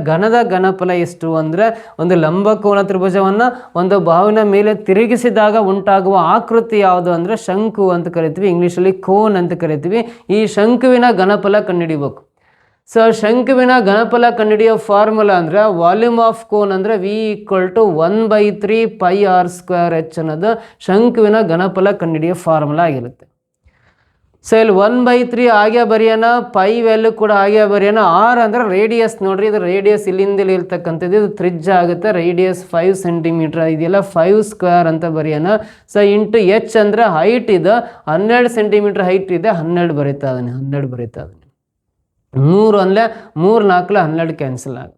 ಘನಫಲ ಎಷ್ಟು ಅಂದರೆ, ಒಂದು ಲಂಬಕೋನ ತ್ರಿಭುಜವನ್ನು ಒಂದು ಬಾವಿನ ಮೇಲೆ ತಿರುಗಿಸಿದಾಗ ಉಂಟಾಗುವ ಆಕೃತಿ ಯಾವುದು ಅಂದರೆ ಶಂಕು ಅಂತ ಕರಿತೀವಿ, ಇಂಗ್ಲೀಷಲ್ಲಿ ಕೋನ್ ಅಂತ ಕರಿತೀವಿ. ಈ ಶಂಕುವಿನ ಘನಫಲ ಕಂಡುಹಿಡಿಬೇಕು. ಸೊ ಶಂಕುವಿನ ಘನಫಲ ಕಂಡುಹಿಡಿಯೋ ಫಾರ್ಮುಲಾ ಅಂದರೆ ವಾಲ್ಯೂಮ್ ಆಫ್ ಕೋನ್ ಅಂದರೆ V = 1/3 πr²h ಅನ್ನೋದು ಶಂಕುವಿನ ಘನಫಲ ಕಂಡುಹಿಡಿಯೋ ಫಾರ್ಮುಲಾ ಆಗಿರುತ್ತೆ. ಸೊ ಇಲ್ಲಿ 1/3 ಹಾಗೆ ಬರೆಯೋಣ, ಪೈ ವ್ಯಾಲ್ಯೂ ಕೂಡ ಹಾಗೆ ಬರೆಯೋಣ. ಆರ್ ಅಂದರೆ ರೇಡಿಯಸ್ ನೋಡ್ರಿ, ಇದು ರೇಡಿಯಸ್ ಇಲ್ಲಿಂದ ಇರ್ತಕ್ಕಂಥದ್ದು, ಇದು ತ್ರಿಜ್ಯ ಆಗುತ್ತೆ. ರೇಡಿಯಸ್ 5 ಸೆಂಟಿಮೀಟರ್ ಇದೆಯಲ್ಲ, 5² ಅಂತ ಬರೆಯೋಣ. ಸೊ ಇಂಟು H ಅಂದರೆ ಹೈಟ್, ಇದು 12 ಸೆಂಟಿಮೀಟರ್ ಹೈಟ್ ಇದೆ, 12 ಬರೀತಾ ಇದ್ದಾನೆ, 12 ಬರೀತಾ ಇದ್ದಾನೆ. 3 ಅಂದರೆ 3, 4, 12 ಕ್ಯಾನ್ಸಲ್ ಆಗುತ್ತೆ.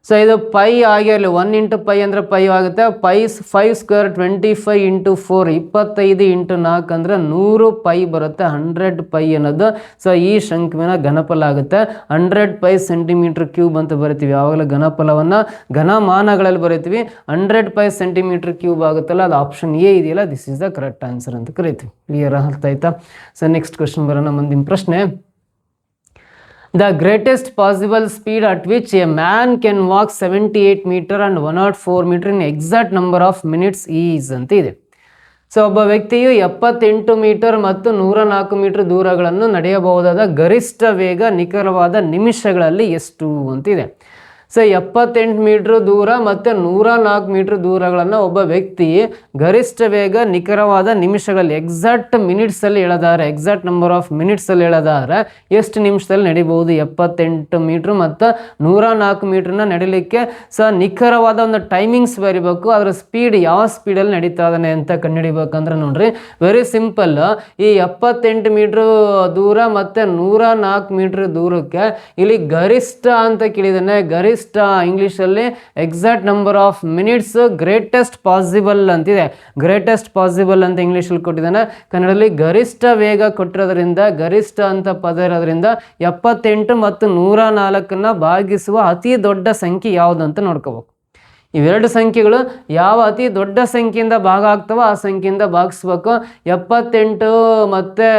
ಸೊ ಇದು ಪೈ ಆಗಿ ಅಲ್ಲಿ 1 ಇಂಟು ಪೈ ಅಂದರೆ ಪೈ ಆಗುತ್ತೆ. 5² 25 ಇಂಟು 4 25 ಇಂಟು 4 ಅಂದರೆ 100 ಪೈ ಬರುತ್ತೆ, 100 ಪೈ ಅನ್ನೋದು. ಸೊ ಈ ಶಂಕುವಿನ ಘನಫಲ ಆಗುತ್ತೆ. 100 ಪೈ ಸೆಂಟಿಮೀಟರ್ ಕ್ಯೂಬ್ ಅಂತ ಬರಿತೀವಿ. ಯಾವಾಗಲೂ ಘನಫಲವನ್ನು ಘನಮಾನಗಳಲ್ಲಿ ಬರಿತೀವಿ. 100 ಪೈ ಸೆಂಟಿಮೀಟರ್ ಕ್ಯೂಬ್ ಆಗುತ್ತಲ್ಲ, ಅದು ಆಪ್ಷನ್ ಎ ಇದೆಯಲ್ಲ, this is the correct answer ಅಂತ ಕರಿತೀವಿ. ಕ್ಲಿಯರ್ ಅರ್ಥ ಆಯ್ತಾ? ಸೊ ನೆಕ್ಸ್ಟ್ ಕ್ವಶನ್ ಬರೋಣ. ಮುಂದಿನ ಪ್ರಶ್ನೆ, the greatest possible speed at which a man can walk 78 meter and 104 meter in exact number of minutes is ಅಂತ ಇದೆ. ಸೊ ಒಬ್ಬ ವ್ಯಕ್ತಿಯು 78 ಮೀಟರ್ ಮತ್ತು 104 ಮೀಟರ್ ದೂರಗಳನ್ನು ನಡೆಯಬಹುದಾದ ಗರಿಷ್ಠ ವೇಗ ನಿಖರವಾದ ನಿಮಿಷಗಳಲ್ಲಿ ಎಷ್ಟು ಅಂತಿದೆ. ಸೊ 78 ಮೀಟ್ರ್ ದೂರ ಮತ್ತು 104 ಮೀಟ್ರ್ ದೂರಗಳನ್ನು ಒಬ್ಬ ವ್ಯಕ್ತಿ ಗರಿಷ್ಠ ವೇಗ ನಿಖರವಾದ ನಿಮಿಷಗಳಲ್ಲಿ ಎಕ್ಸಾಕ್ಟ್ ಮಿನಿಟ್ಸಲ್ಲಿ ಹೇಳೋದಾದ್ರೆ, ಎಕ್ಸಾಕ್ಟ್ ನಂಬರ್ ಆಫ್ ಮಿನಿಟ್ಸಲ್ಲಿ ಹೇಳೋದಾದ್ರೆ ಎಷ್ಟು ನಿಮಿಷದಲ್ಲಿ ನಡಿಬಹುದು? 78 ಮೀಟ್ರ್ ಮತ್ತು 104 ಮೀಟ್ರನ್ನ ನಡಿಲಿಕ್ಕೆ ನಿಖರವಾದ ಒಂದು ಟೈಮಿಂಗ್ಸ್ ಬರೀಬೇಕು. ಅದರ ಸ್ಪೀಡ್ ಯಾವ ಸ್ಪೀಡಲ್ಲಿ ನಡೀತಾ ಇದ್ದಾನೆ ಅಂತ ಕಂಡುಹಿಡಿಬೇಕಂದ್ರೆ ನೋಡ್ರಿ, ವೆರಿ ಸಿಂಪಲ್. ಈ 78 ಮೀಟ್ರ್ ದೂರ ಮತ್ತು 104 ಮೀಟ್ರ್ ದೂರಕ್ಕೆ ಇಲ್ಲಿ ಗರಿಷ್ಠ ಅಂತ ಕೇಳಿದಾನೆ. ಗರಿಷ್ಠ ಇಂಗ್ಲಿಷಲ್ಲಿ exact number of minutes greatest possible ಅಂತಿದೆ. ಗ್ರೇಟೆಸ್ಟ್ ಪಾಸಿಬಲ್ ಅಂತ ಇಂಗ್ಲೀಷಲ್ಲಿ ಕೊಟ್ಟಿದ್ದಾನೆ. ಕನ್ನಡದಲ್ಲಿ ಗರಿಷ್ಠ ವೇಗ ಕೊಟ್ಟಿರೋದ್ರಿಂದ, ಗರಿಷ್ಠ ಅಂತ ಪದ ಇರೋದ್ರಿಂದ 78 ಮತ್ತು 104 ಭಾಗಿಸುವ ಅತಿ ದೊಡ್ಡ ಸಂಖ್ಯೆ ಯಾವುದು ಅಂತ ನೋಡ್ಕೋಬೇಕು. ಇವೆರಡು ಸಂಖ್ಯೆಗಳು ಯಾವ ಅತಿ ದೊಡ್ಡ ಸಂಖ್ಯೆಯಿಂದ ಭಾಗ ಆಗ್ತವೋ ಆ ಸಂಖ್ಯೆಯಿಂದ ಭಾಗಿಸ್ಬೇಕು. 78 ಮತ್ತು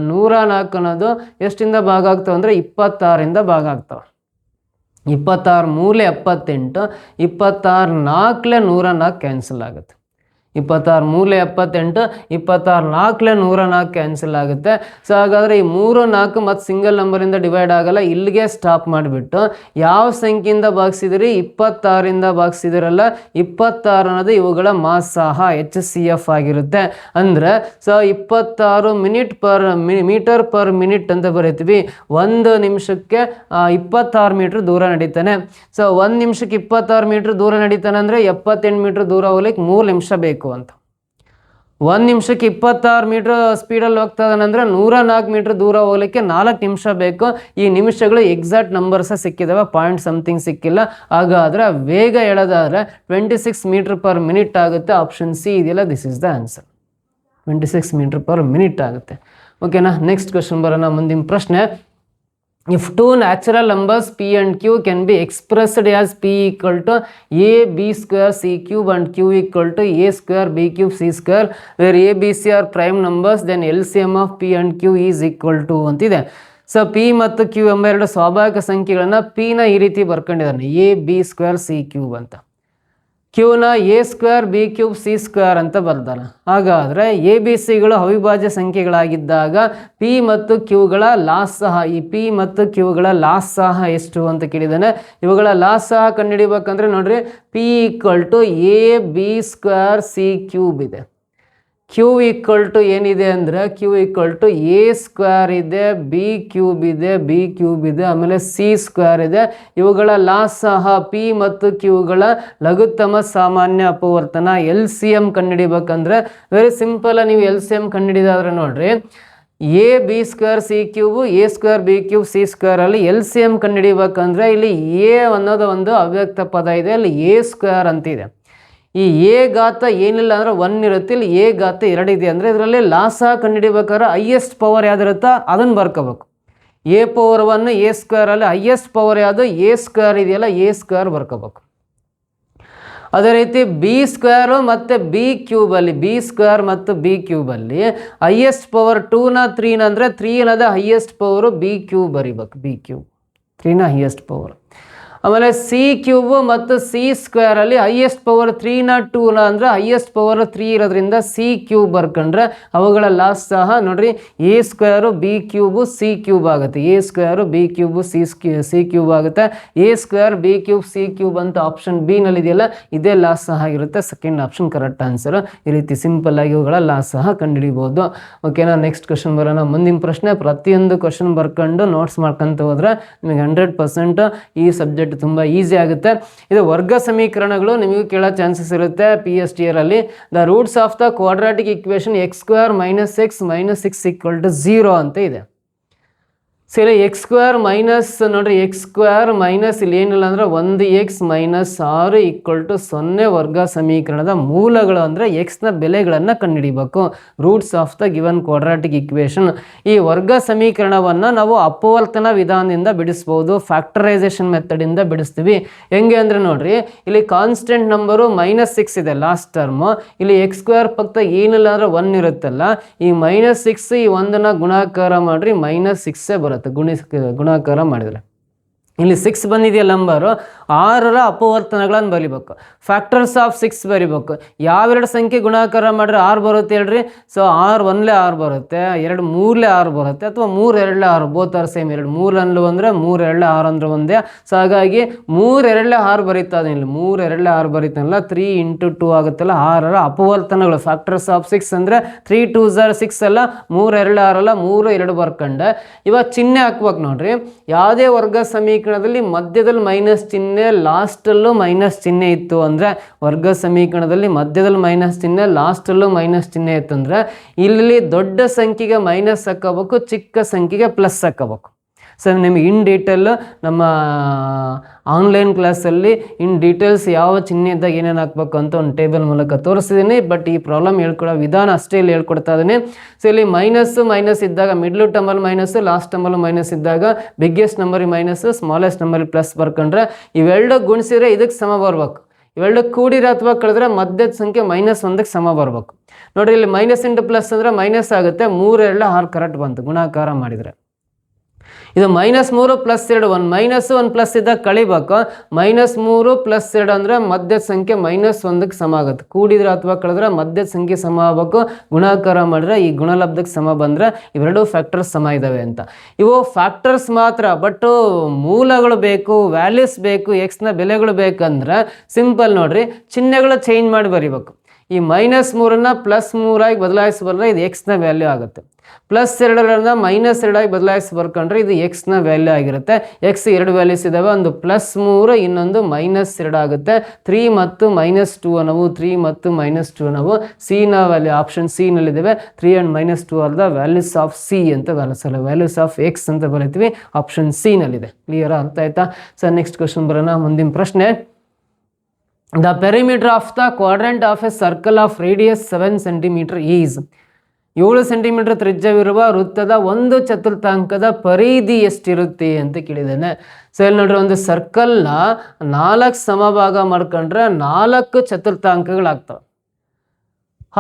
104 ಅನ್ನೋದು ಎಷ್ಟಿಂದ ಭಾಗ ಆಗ್ತವೆ ಅಂದರೆ 26ರಿಂದ ಭಾಗ ಆಗ್ತವೆ. 26 ಮೂಲೆ 78, 26 4 104 ಕ್ಯಾನ್ಸಲ್ ಆಗುತ್ತೆ. 26 ಮೂಲೆ 78, 26 4 104 ಕ್ಯಾನ್ಸಲ್ ಆಗುತ್ತೆ. ಸೊ ಹಾಗಾದರೆ ಈ 3 4 ಮತ್ತು ಸಿಂಗಲ್ ನಂಬರಿಂದ ಡಿವೈಡ್ ಆಗಲ್ಲ, ಇಲ್ಲಿಗೆ ಸ್ಟಾಪ್ ಮಾಡಿಬಿಟ್ಟು ಯಾವ ಸಂಖ್ಯೆಯಿಂದ ಭಾಗಿಸಿದಿರಿ? 26ರಿಂದ ಭಾಗಿಸಿದಿರಲ್ಲ. 26 ಅನ್ನೋದು ಇವುಗಳ ಮಾಸಾಹ HCF ಆಗಿರುತ್ತೆ. ಅಂದರೆ ಸೊ 26 ಮೀಟರ್ ಪರ್ ಮಿನಿಟ್ ಅಂತ ಬರೀತೀವಿ. 1 ನಿಮಿಷಕ್ಕೆ 26 ಮೀಟ್ರ್ ದೂರ ನಡೀತಾನೆ. ಸೊ 1 ನಿಮಿಷಕ್ಕೆ 26 ಮೀಟ್ರ್ ದೂರ ನಡೀತಾನೆ ಅಂದರೆ 78 ಮೀಟ್ರ್ ದೂರ ಹೋಗ್ಲಿಕ್ಕೆ 3 ನಿಮಿಷ ಬೇಕು ಅಂತ. 1 ನಿಮಿಷಕ್ಕೆ 26 ಮೀಟ್ರ್ ಸ್ಪೀಡಲ್ಲಿ ಹೋಗ್ತಾ ಇದ್ದಾನೆ ಅಂದರೆ 104 ಮೀಟ್ರ್ ದೂರ ಹೋಗ್ಲಿಕ್ಕೆ 4 ನಿಮಿಷ ಬೇಕು. ಈ ನಿಮಿಷಗಳು ಎಕ್ಸಾಕ್ಟ್ ನಂಬರ್ಸ ಸಿಕ್ಕಿದಾವೆ, ಪಾಯಿಂಟ್ ಸಮಥಿಂಗ್ ಸಿಕ್ಕಿಲ್ಲ. ಹಾಗಾದರೆ ವೇಗ ಹೇಳೋದಾದರೆ 26 ಮೀಟ್ರ್ ಪರ್ ಮಿನಿಟ್ ಆಗುತ್ತೆ. ಆಪ್ಷನ್ ಸಿ ಇದೆಯಲ್ಲ, this is the answer. 26 metre per minute ಆಗುತ್ತೆ. ಓಕೆನಾ? ನೆಕ್ಸ್ಟ್ ಕ್ವಶನ್ ಬರೋಣ. ಮುಂದಿನ ಪ್ರಶ್ನೆ, if two natural numbers p and q can be expressed as p = a b square c cube and q = a square b cube c square where a b c are prime numbers, then LCM of p and q is equal to ಅಂತಿದೆ. So P ಮತ್ತು Q ಎಂಬ ಎರಡು ಸ್ವಾಭಾವಿಕ ಸಂಖ್ಯೆಗಳನ್ನು ಪಿನ ಈ ರೀತಿ ಬರ್ಕೊಂಡಿದ್ದಾನೆ, A B square C cube ಅಂತ. ಕ್ಯೂನ A square B cube C square ಅಂತ ಬರ್ದಾನೆ. ಹಾಗಾದರೆ ಎ ಬಿ ಸಿಗಳು ಅವಿಭಾಜ್ಯ ಸಂಖ್ಯೆಗಳಾಗಿದ್ದಾಗ ಪಿ ಮತ್ತು ಕ್ಯೂಗಳ ಲಾಸಹ, ಈ ಪಿ ಮತ್ತು ಕ್ಯೂಗಳ ಲಾಸಹ ಎಷ್ಟು ಅಂತ ಕೇಳಿದ್ದಾನೆ. ಇವುಗಳ ಲಾಸಹ ಕಂಡುಹಿಡಿಬೇಕಂದ್ರೆ ನೋಡ್ರಿ, P equal to A B square C cube ಇದೆ. ಕ್ಯೂ ಈಕ್ವಲ್ ಟು ಏನಿದೆ ಅಂದರೆ Q equal to A square ಇದೆ, ಬಿ ಕ್ಯೂಬ್ ಇದೆ, ಬಿ ಕ್ಯೂಬ್ ಇದೆ, ಆಮೇಲೆ ಸಿ ಸ್ಕ್ವೇರ್ ಇದೆ. ಇವುಗಳ ಲಾಸಹ ಪಿ ಮತ್ತು ಕ್ಯೂಗಳ ಲಘುತ್ತಮ ಸಾಮಾನ್ಯ ಅಪವರ್ತನ ಎಲ್ ಸಿ ಎಮ್ ಕಂಡುಹಿಡಿಬೇಕಂದ್ರೆ ವೆರಿ ಸಿಂಪಲ್. ನೀವು ಎಲ್ ಸಿ ಎಮ್ ಕಂಡುಹಿಡಿದಾದ್ರೆ ನೋಡ್ರಿ, A B square C cube A square B cube ಸಿ ಸ್ಕ್ವೇರಲ್ಲಿ ಎಲ್ ಸಿ ಎಮ್ ಕಂಡುಹಿಡಿಬೇಕಂದ್ರೆ ಇಲ್ಲಿ ಎ ಅನ್ನೋದು ಒಂದು ಅವ್ಯಕ್ತ ಪದ ಇದೆ, ಅಲ್ಲಿ ಎ ಸ್ಕ್ವೇರ್ ಅಂತಿದೆ. ಈ ಎ ಘಾತ ಏನಿಲ್ಲ ಅಂದರೆ 1 ಇರುತ್ತೆ, ಇಲ್ಲಿ ಎ ಘಾತ 2 ಇದೆ ಅಂದರೆ ಇದರಲ್ಲಿ ಲಾಸಹ ಕಂಡುಹಿಡಿಬೇಕಾದ್ರೆ ಹೈಯೆಸ್ಟ್ ಪವರ್ ಯಾವ್ದಿರುತ್ತೋ ಅದನ್ನು ಬರ್ಕೋಬೇಕು. ಎ ಪವರ್ 1 ಎ ಸ್ಕ್ವೇರಲ್ಲಿ ಹೈಯೆಸ್ಟ್ ಪವರ್ ಯಾವುದು ಎ ಸ್ಕ್ವೇರ್ ಇದೆಯಲ್ಲ, ಎ ಸ್ಕ್ವೇರ್ ಬರ್ಕೋಬೇಕು. ಅದೇ ರೀತಿ ಬಿ ಸ್ಕ್ವೇರು ಮತ್ತು ಬಿ ಕ್ಯೂಬಲ್ಲಿ, ಬಿ ಸ್ಕ್ವೇರ್ ಮತ್ತು ಬಿ ಕ್ಯೂಬಲ್ಲಿ ಹೈಯೆಸ್ಟ್ ಪವರ್ 2ನ 3ನ ಅಂದರೆ 3 ಅನ್ನೋದು ಹೈಯೆಸ್ಟ್ ಪವರು ಬಿ ಕ್ಯೂಬ್ ಬರಿಬೇಕು, ಬಿ ಕ್ಯೂಬ್ 3ನ ಹೈಯೆಸ್ಟ್ ಪವರ್. ಆಮೇಲೆ ಸಿ ಕ್ಯೂಬು ಮತ್ತು ಸಿ ಸ್ಕ್ವೇರಲ್ಲಿ ಹೈಯೆಸ್ಟ್ ಪವರ್ 3ನ 2ನ ಅಂದರೆ ಹೈಯೆಸ್ಟ್ ಪವರ್ 3 ಇರೋದ್ರಿಂದ ಸಿ ಕ್ಯೂಬ್ ಬರ್ಕೊಂಡ್ರೆ ಅವುಗಳ ಲಾಸಹ ನೋಡ್ರಿ, A square B cube C cube ಆಗುತ್ತೆ, A square B cube C cube ಆಗುತ್ತೆ. A square B cube C cube ಅಂತ ಆಪ್ಷನ್ ಬಿ ನಲ್ಲಿ ಇದೆಯಲ್ಲ, ಇದೇ ಲಾಸಹ ಆಗಿರುತ್ತೆ. Second option correct answer. ಈ ರೀತಿ ಸಿಂಪಲ್ ಆಗಿ ಇವುಗಳ ಲಾಸಹ ಕಂಡುಹಿಡಿಬೋದು. ಓಕೆನಾ, ನೆಕ್ಸ್ಟ್ ಕ್ವಶನ್ ಬರೋಣ. ಮುಂದಿನ ಪ್ರಶ್ನೆ ಪ್ರತಿಯೊಂದು ಕ್ವಶನ್ ಬರ್ಕೊಂಡು ನೋಟ್ಸ್ ಮಾಡ್ಕೊಂತ ಹೋದ್ರೆ ನಿಮಗೆ 100% ಈ ಸಬ್ಜೆಕ್ಟ್ ತುಂಬ ಈಸಿ ಆಗುತ್ತೆ. ಇದು ವರ್ಗ ಸಮೀಕರಣಗಳು ನಿಮಗೆ ಕೇಳೋ ಚಾನ್ಸಸ್ ಇರುತ್ತೆ PST ಅಲ್ಲಿ. The roots of the quadratic equation X square minus X minus 6 equal to 0 ಅಂತ ಇದೆ. ಸರಿ, ಎಕ್ಸ್ ಸ್ಕ್ವೇರ್ ಮೈನಸ್ ನೋಡ್ರಿ, ಎಕ್ಸ್ ಸ್ಕ್ವೇರ್ ಮೈನಸ್ ಇಲ್ಲಿ ಏನಿಲ್ಲ ಅಂದರೆ 1x ಮೈನಸ್ 6 ಈಕ್ವಲ್ ಟು 0 ವರ್ಗ ಸಮೀಕರಣದ ಮೂಲಗಳು ಅಂದರೆ ಎಕ್ಸ್ನ ಬೆಲೆಗಳನ್ನು ಕಂಡುಹಿಡಿಬೇಕು. Roots of the given quadratic equation. ಈ ವರ್ಗ ಸಮೀಕರಣವನ್ನು ನಾವು ಅಪವರ್ತನ ವಿಧಾನದಿಂದ ಬಿಡಿಸ್ಬೋದು, ಫ್ಯಾಕ್ಟರೈಸೇಷನ್ ಮೆಥಡಿಂದ ಬಿಡಿಸ್ತೀವಿ. ಹೆಂಗೆ ಅಂದರೆ ನೋಡ್ರಿ, ಇಲ್ಲಿ ಕಾನ್ಸ್ಟೆಂಟ್ ನಂಬರು -6 ಇದೆ ಲಾಸ್ಟ್ ಟರ್ಮು. ಇಲ್ಲಿ ಎಕ್ಸ್ ಸ್ಕ್ವೇರ್ ಪಕ್ಕ ಏನಿಲ್ಲ ಅಂದರೆ 1 ಇರುತ್ತಲ್ಲ, ಈ -6 ಈ 1ನ ಗುಣಾಕಾರ ಮಾಡಿರಿ -6 ಬರುತ್ತೆ, ಗುಣಾಕಾರ ಮಾಡಿದರೆ. ಇಲ್ಲಿ 6 ಬಂದಿದೆಯಲ್ಲ ನಂಬರು, 6ರ ಅಪವರ್ತನಗಳನ್ನು ಬರಿಬೇಕು. ಫ್ಯಾಕ್ಟರ್ಸ್ ಆಫ್ 6 ಬರಿಬೇಕು. ಯಾವೆರಡು ಸಂಖ್ಯೆ ಗುಣಾಕಾರ ಮಾಡಿದ್ರೆ 6 ಬರುತ್ತೆ ಹೇಳ್ರಿ? ಸೊ 6 1ಲೇ 6 ಬರುತ್ತೆ, 2 3ಲೇ 6 ಬರುತ್ತೆ, ಅಥವಾ 3 2ಲೇ 6, ಬೋತ್ ಆರ್ ಸೇಮ್. 2 3 ಅನ್ಲು ಅಂದರೆ 3 2ಲೇ 6 ಅಂದ್ರೆ ಒಂದೇ. ಸೊ ಹಾಗಾಗಿ 3 2ಲೇ 6 ಬರೀತಾನೆ, ಇಲ್ಲಿ 3 2ಲೇ 6 ಬರೀತಾನಲ್ಲ, 3 × 2 ಆಗುತ್ತಲ್ಲ, 6ರ ಅಪವರ್ತನಗಳು. ಫ್ಯಾಕ್ಟರ್ಸ್ ಆಫ್ 6 ಅಂದರೆ 3 2s are 6 ಅಲ್ಲ, 3 2 6 ಅಲ್ಲ, 3 2 ಬರ್ಕೊಂಡೆ. ಇವಾಗ ಚಿಹ್ನೆ ಹಾಕ್ಬೇಕು ನೋಡ್ರಿ. ಯಾವುದೇ ವರ್ಗ ಸಮೀಕರಣದಲ್ಲಿ ಮಧ್ಯದಲ್ಲಿ ಮೈನಸ್ ಚಿಹ್ನೆ, ಲಾಸ್ಟಲ್ಲೂ ಮೈನಸ್ ಚಿಹ್ನೆ ಇತ್ತು ಅಂದರೆ, ವರ್ಗ ಸಮೀಕರಣದಲ್ಲಿ ಮಧ್ಯದಲ್ಲಿ ಮೈನಸ್ ಚಿಹ್ನೆ, ಲಾಸ್ಟಲ್ಲೂ ಮೈನಸ್ ಚಿಹ್ನೆ ಇತ್ತು ಅಂದರೆ, ಇಲ್ಲಿ ದೊಡ್ಡ ಸಂಖ್ಯೆಗೆ ಮೈನಸ್ ಹಾಕೋಬೇಕು, ಚಿಕ್ಕ ಸಂಖ್ಯೆಗೆ ಪ್ಲಸ್ ಹಾಕೋಬೇಕು. ಸೊ ನಿಮಗೆ ಇನ್ ಡೀಟೇಲ್ ನಮ್ಮ ಆನ್ಲೈನ್ ಕ್ಲಾಸಲ್ಲಿ ಇನ್ ಡೀಟೇಲ್ಸ್ ಯಾವ ಚಿಹ್ನೆ ಇದ್ದಾಗ ಏನೇನು ಹಾಕ್ಬೇಕು ಅಂತ ಒಂದು ಟೇಬಲ್ ಮೂಲಕ ತೋರಿಸಿದ್ದೀನಿ. ಬಟ್ ಈ ಪ್ರಾಬ್ಲಮ್ ಹೇಳ್ಕೊಡೋ ವಿಧಾನ ಅಷ್ಟೇ ಇಲ್ಲಿ ಹೇಳ್ಕೊಡ್ತಾ ಇದ್ದೀನಿ. ಸೊ ಇಲ್ಲಿ ಮೈನಸ್ ಇದ್ದಾಗ ಮಿಡ್ಲ್ ಟರ್ಮಲ್ಲಿ ಮೈನಸ್, ಲಾಸ್ಟ್ ಟರ್ಮಲ್ಲಿ ಮೈನಸ್ ಇದ್ದಾಗ ಬಿಗ್ಗೆಸ್ಟ್ ನಂಬರಿಗೆ ಮೈನಸ್, ಸ್ಮಾಲೆಸ್ಟ್ ನಂಬರಿಗೆ ಪ್ಲಸ್ ಬರ್ಕೊಂಡ್ರೆ ಇವೆರಡು ಗುಣಿಸಿದ್ರೆ ಇದಕ್ಕೆ ಸಮ ಬರ್ಬೇಕು. ಇವೆರಡು ಕೂಡಿರ ಅಥವಾ ಕಳೆದ್ರೆ ಮಧ್ಯದ ಸಂಖ್ಯೆ -1ಕ್ಕೆ ಸಮ ಬರ್ಬೇಕು. ನೋಡಿರಿ, ಇಲ್ಲಿ ಮೈನಸ್ ಇಂಟು ಪ್ಲಸ್ ಅಂದರೆ ಮೈನಸ್ ಆಗುತ್ತೆ. 3 2 6 ಕರೆಕ್ಟ್ ಬಂತು ಗುಣಾಕಾರ ಮಾಡಿದರೆ. ಇದು -3 + 2 1 -1 ಪ್ಲಸ್ ಇದ್ದಾಗ ಕಳಿಬೇಕು. -3 + 2 ಅಂದರೆ ಮಧ್ಯದ ಸಂಖ್ಯೆ -1ಕ್ಕೆ ಸಮ ಆಗುತ್ತೆ. ಕೂಡಿದ್ರೆ ಅಥವಾ ಕಳೆದ್ರೆ ಮಧ್ಯದ ಸಂಖ್ಯೆ ಸಮ ಆಗಬೇಕು. ಗುಣಾಕಾರ ಮಾಡಿದ್ರೆ ಈ ಗುಣಲಬ್ಧಕ್ಕೆ ಸಮ ಬಂದರೆ ಇವೆರಡು ಫ್ಯಾಕ್ಟರ್ಸ್ ಸಮ ಇದ್ದಾವೆ ಅಂತ. ಇವು ಫ್ಯಾಕ್ಟರ್ಸ್ ಮಾತ್ರ, ಬಟ್ ಮೂಲಗಳು ಬೇಕು, ವ್ಯಾಲ್ಯೂಸ್ ಬೇಕು, ಎಕ್ಸ್ನ ಬೆಲೆಗಳು ಬೇಕಂದ್ರೆ ಸಿಂಪಲ್ ನೋಡ್ರಿ, ಚಿಹ್ನೆಗಳು ಚೇಂಜ್ ಮಾಡಿ ಬರಿಬೇಕು. ಈ -3ನ್ನ +3 ಆಗಿ ಬದಲಾಯಿಸಿ ಬಂದರೆ ಇದು ಎಕ್ಸ್ನ ವ್ಯಾಲ್ಯೂ ಆಗುತ್ತೆ. +2ರಿಂದ -2 ಆಗಿ ಬದಲಾಯಿಸಿ ಬರ್ಕೊಂಡ್ರೆ ಇದು ಎಕ್ಸ್ನ ವ್ಯಾಲ್ಯೂ ಆಗಿರುತ್ತೆ. ಎಕ್ಸ್ 2 ವ್ಯಾಲ್ಯೂಸ್ ಇದ್ದಾವೆ, ಒಂದು +3, ಇನ್ನೊಂದು -2 ಆಗುತ್ತೆ. 3 ಮತ್ತು -2 ಅನ್ನವು, 3 ಮತ್ತು -2 ಅನ್ನವು ಸಿನ ವ್ಯಾಲ್ಯೂ, ಆಪ್ಷನ್ ಸಿ ನಲ್ಲಿದ್ದಾವೆ. 3 and -2 are the values of C ಅಂತ ವ್ಯಾಲ್ಯೂಸ್ ಆಫ್ ಎಕ್ಸ್ ಅಂತ ಬರೀತೀವಿ, ಆಪ್ಷನ್ ಸಿ ನಲ್ಲಿದೆ. ಕ್ಲಿಯರ್, ಅರ್ಥ ಆಯ್ತಾ? ಸೊ ನೆಕ್ಸ್ಟ್ ಕ್ವಶನ್ ಬರೋಣ. ಮುಂದಿನ ಪ್ರಶ್ನೆ, the perimeter of the quadrant of a circle of radius 7 cm is. 7 centimetre ತ್ರಿಜ್ಯವಿರುವ ವೃತ್ತದ 1/4 ಪರಿಧಿ ಎಷ್ಟಿರುತ್ತೆ ಅಂತ ಕೇಳಿದ್ದೇನೆ. ಸೊ ಇಲ್ಲಿ ನೋಡ್ರಿ, ಒಂದು ಸರ್ಕಲ್ನ 4 ಸಮಭಾಗ ಮಾಡ್ಕೊಂಡ್ರೆ 4 ಚತುರ್ಥಾಂಕಗಳಾಗ್ತವೆ.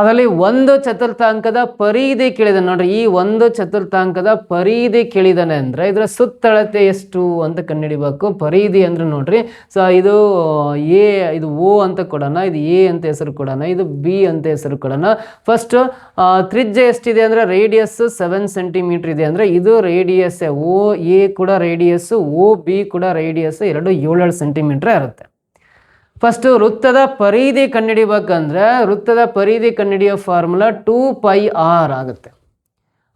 ಅದರಲ್ಲಿ ಒಂದು ಚತುರ್ಥಾಂಕದ ಪರಿಧಿ ಕೇಳಿದಾನೆ ನೋಡ್ರಿ. ಈ ಒಂದು ಚತುರ್ಥಾಂಕದ ಪರಿಧಿ ಕೇಳಿದಾನೆ ಅಂದ್ರೆ ಇದರ ಸುತ್ತಳತೆ ಎಷ್ಟು ಅಂತ ಕಂಡುಹಿಡಿಬೇಕು. ಪರಿಧಿ ಅಂದ್ರೆ ನೋಡ್ರಿ, ಸೊ ಇದು ಎ, ಇದು ಓ ಅಂತ ಕೊಡೋಣ, ಇದು ಎ ಅಂತ ಹೆಸರು ಕೊಡೋಣ, ಇದು ಬಿ ಅಂತ ಹೆಸರು ಕೊಡೋಣ. ಫಸ್ಟ್ ತ್ರಿಜ್ಯ ಎಷ್ಟಿದೆ ಅಂದ್ರೆ ರೇಡಿಯಸ್ 7 ಸೆಂಟಿಮೀಟರ್ ಇದೆ ಅಂದ್ರೆ ಇದು ರೇಡಿಯಸ್, ಓ ಎ ಕೂಡ ರೇಡಿಯಸ್, ಓ ಬಿ ಕೂಡ ರೇಡಿಯಸ್, ಎರಡು 7 ಸೆಂಟಿಮೀಟರ್ ಇರುತ್ತೆ. ಫಸ್ಟ್ ವೃತ್ತದ ಪರಿಧಿ ಕಂಡುಹಿಡಿಬೇಕಂದ್ರೆ ವೃತ್ತದ ಪರಿಧಿ ಕಂಡುಹಿಡಿಯೋ ಫಾರ್ಮುಲಾ 2πr ಆಗುತ್ತೆ.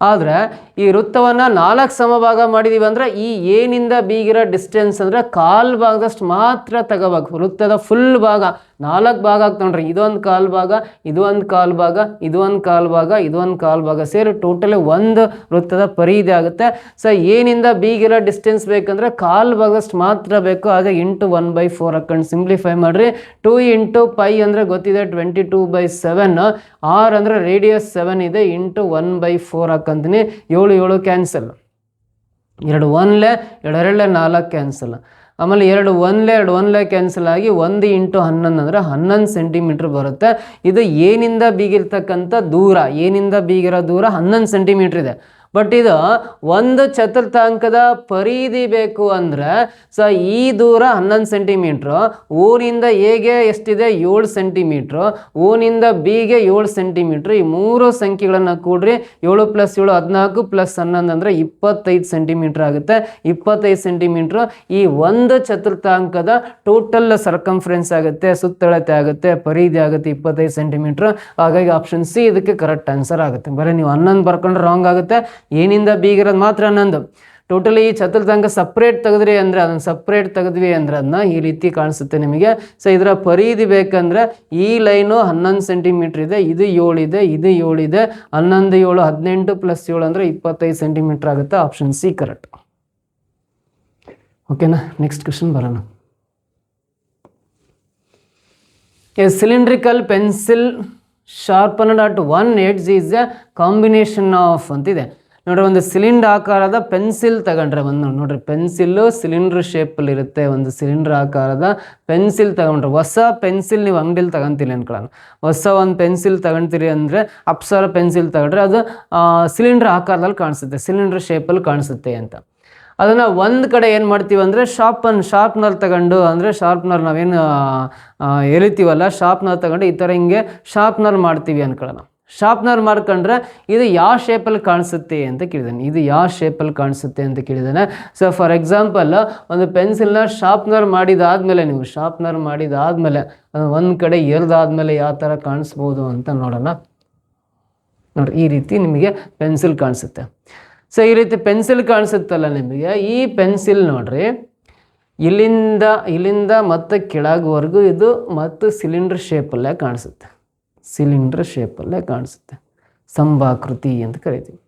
ಆದರೆ ಈ ವೃತ್ತವನ್ನು 4 ಸಮಭಾಗ ಮಾಡಿದೀವಿ ಅಂದ್ರೆ ಈ ಏನಿಂದ ಬಿಗಿರೋ ಡಿಸ್ಟೆನ್ಸ್ ಅಂದ್ರೆ ಕಾಲು ಭಾಗದಷ್ಟು ಮಾತ್ರ ತಗೋಬೇಕು. ವೃತ್ತದ ಫುಲ್ ಭಾಗ 4 ಭಾಗ ಆಗ್ತೊಂಡ್ರಿ, ಇದೊಂದು ಕಾಲು ಭಾಗ, ಇದೊಂದು ಕಾಲು ಭಾಗ, ಇದೊಂದು ಕಾಲು ಭಾಗ, ಇದೊಂದು ಕಾಲು ಭಾಗ ಸೇರಿ ಟೋಟಲಿ ಒಂದು ವೃತ್ತದ ಪರಿಧಿ ಆಗುತ್ತೆ. ಸೊ ಏನಿಂದ ಬಿಗಿರೋ ಡಿಸ್ಟೆನ್ಸ್ ಬೇಕಂದ್ರೆ ಕಾಲು ಭಾಗದಷ್ಟು ಮಾತ್ರ ಬೇಕು. ಹಾಗೆ ಇಂಟು 1/4 ಹಾಕೊಂಡು ಸಿಂಪ್ಲಿಫೈ ಮಾಡ್ರಿ. 2 ಇಂಟು ಪೈ ಅಂದರೆ ಗೊತ್ತಿದೆ 22/7, ಆರ್ ಅಂದರೆ ರೇಡಿಯಸ್ 7 ಇದೆ, ಇಂಟು 1/4 ಹಾಕಂತೀನಿ. 7 7 ಕ್ಯಾನ್ಸಲ್, 2 1 2 2 4 ಕ್ಯಾನ್ಸಲ್, ಆಮೇಲೆ 2 1 ಕ್ಯಾನ್ಸಲ್ ಆಗಿ 1 ಇಂಟು 11 ಅಂದರೆ 11 ಸೆಂಟಿಮೀಟ್ರ್ ಬರುತ್ತೆ. ಇದು ಏನಿಂದ ಬೀಗಿರ್ತಕ್ಕಂಥ ದೂರ, ಏನಿಂದ ಬೀಗಿರೋ ದೂರ 11 ಸೆಂಟಿಮೀಟ್ರ್ ಇದೆ. ಬಟ್ ಇದು ಒಂದು ಚತುರ್ಥಾಂಕದ ಪರಿಧಿ ಬೇಕು ಅಂದರೆ ಸೊ ಈ ದೂರ 11 ಸೆಂಟಿಮೀಟ್ರು, ಓನಿಂದ ಎಗೆ ಎಷ್ಟಿದೆ 7 ಸೆಂಟಿಮೀಟ್ರು, ಓನಿಂದ ಬಿಗೆ 7 ಸೆಂಟಿಮೀಟ್ರು. ಈ ಮೂರು ಸಂಖ್ಯೆಗಳನ್ನು ಕೂಡ್ರಿ, 7 + 7 14 + 11 ಅಂದರೆ 25 ಸೆಂಟಿಮೀಟ್ರ್ ಆಗುತ್ತೆ. 25 ಸೆಂಟಿಮೀಟ್ರು ಈ ಒಂದು ಚತುರ್ಥಾಂಕದ ಟೋಟಲ್ ಸರ್ಕಂಫರೆನ್ಸ್ ಆಗುತ್ತೆ, ಸುತ್ತಳತೆ ಆಗುತ್ತೆ, ಪರಿಧಿ ಆಗುತ್ತೆ 25 ಸೆಂಟಿಮೀಟ್ರ್. ಹಾಗಾಗಿ ಆಪ್ಷನ್ ಸಿ ಇದಕ್ಕೆ ಕರೆಕ್ಟ್ ಆನ್ಸರ್ ಆಗುತ್ತೆ. ಬರೀ ನೀವು 11 ಬರ್ಕೊಂಡ್ರೆ ರಾಂಗ್ ಆಗುತ್ತೆ. ಏನಿಂದ ಬೀಗಿರೋದು ಮಾತ್ರ 11. ಟೋಟಲಿ ಈ ಚತುರ್ಥಾಂಕ ಸಪ್ರೇಟ್ ತೆಗೆದ್ರಿ ಅಂದರೆ ಅದನ್ನು ಸಪ್ರೇಟ್ ತೆಗೆದ್ವಿ ಅಂದ್ರೆ ಅದನ್ನ ಈ ರೀತಿ ಕಾಣಿಸುತ್ತೆ ನಿಮಗೆ. ಸೊ ಇದರ ಪರಿಧಿ ಬೇಕಂದ್ರೆ ಈ ಲೈನು 11 ಸೆಂಟಿಮೀಟ್ರ್ ಇದೆ, ಇದು 7 ಇದೆ, ಇದು 7 ಇದೆ, 11 7 18 + 7 ಅಂದರೆ 25 ಸೆಂಟಿಮೀಟ್ರ್ ಆಗುತ್ತೆ. Option C correct. ಓಕೆನಾ, ನೆಕ್ಸ್ಟ್ ಕ್ವೆಶ್ಚನ್ ಬರೋಣ. A cylindrical pencil sharpened at 1 edge is a combination of ಅಂತಿದೆ ನೋಡ್ರಿ. ಒಂದು ಸಿಲಿಂಡರ್ ಆಕಾರದ ಪೆನ್ಸಿಲ್ ತಗೊಂಡ್ರೆ, ಒಂದು ನೋಡ್ರಿ ಪೆನ್ಸಿಲ್ಲು ಸಿಲಿಂಡ್ರ್ ಶೇಪಲ್ಲಿ ಇರುತ್ತೆ. ಒಂದು ಸಿಲಿಂಡರ್ ಆಕಾರದ ಪೆನ್ಸಿಲ್ ತಗೊಂಡ್ರೆ, ಹೊಸ ಪೆನ್ಸಿಲ್ ನೀವು ಅಂಗಡಿಲಿ ತಗೊಂತೀರಿ ಅನ್ಕೊಳ್ಳೋಣ, ಹೊಸ ಒಂದು ಪೆನ್ಸಿಲ್ ತಗೊಳ್ತೀರಿ ಅಂದರೆ ಅಪ್ಸರ ಪೆನ್ಸಿಲ್ ತಗೊಂಡ್ರೆ ಅದು ಸಿಲಿಂಡರ್ ಆಕಾರದಲ್ಲಿ ಕಾಣಿಸುತ್ತೆ, ಸಿಲಿಂಡರ್ ಶೇಪಲ್ಲಿ ಕಾಣಿಸುತ್ತೆ ಅಂತ. ಅದನ್ನು ಒಂದು ಕಡೆ ಏನು ಮಾಡ್ತೀವಿ ಅಂದರೆ ಶಾರ್ಪ್ನರ್ ತಗೊಂಡು, ಅಂದರೆ ಶಾರ್ಪ್ನರ್ ನಾವೇನು ಎರಿತೀವಲ್ಲ, ಶಾರ್ಪ್ನರ್ ತಗೊಂಡು ಈ ಥರ ಹಿಂಗೆ ಶಾರ್ಪ್ನರ್ ಮಾಡ್ತೀವಿ ಅನ್ಕೊಳ್ಳೋಣ. ಶಾರ್ಪ್ನರ್ ಮಾಡ್ಕೊಂಡ್ರೆ ಇದು ಯಾವ ಶೇಪಲ್ಲಿ ಕಾಣಿಸುತ್ತೆ ಅಂತ ಕೇಳಿದ್ದಾನೆ. ಇದು ಯಾವ ಶೇಪಲ್ಲಿ ಕಾಣಿಸುತ್ತೆ ಅಂತ ಕೇಳಿದ್ದಾನೆ. ಸೊ ಫಾರ್ ಎಕ್ಸಾಂಪಲ್ ಒಂದು ಪೆನ್ಸಿಲ್ನ ಶಾರ್ಪ್ನರ್ ಮಾಡಿದಾದ್ಮೇಲೆ, ನೀವು ಶಾರ್ಪ್ನರ್ ಮಾಡಿದಾದ್ಮೇಲೆ ಒಂದು ಕಡೆ ಎರ್ದಾದ್ಮೇಲೆ ಯಾವ ಥರ ಕಾಣಿಸ್ಬೋದು ಅಂತ ನೋಡೋಣ. ನೋಡಿ ಈ ರೀತಿ ನಿಮಗೆ ಪೆನ್ಸಿಲ್ ಕಾಣಿಸುತ್ತೆ. ಸೊ ಈ ರೀತಿ ಪೆನ್ಸಿಲ್ ಕಾಣಿಸುತ್ತಲ್ಲ ನಿಮಗೆ, ಈ ಪೆನ್ಸಿಲ್ ನೋಡ್ರಿ ಇಲ್ಲಿಂದ ಮತ್ತೆ ಕೆಳಗವರೆಗೂ ಇದು ಮತ್ತು ಸಿಲಿಂಡರ್ ಶೇಪಲ್ಲೇ ಕಾಣಿಸುತ್ತೆ, ಸಿಲಿಂಡರ್ ಶೇಪಲ್ಲೇ ಕಾಣಿಸುತ್ತೆ, ಸಂಭಾಕೃತಿ ಅಂತ ಕರಿತೀವಿ.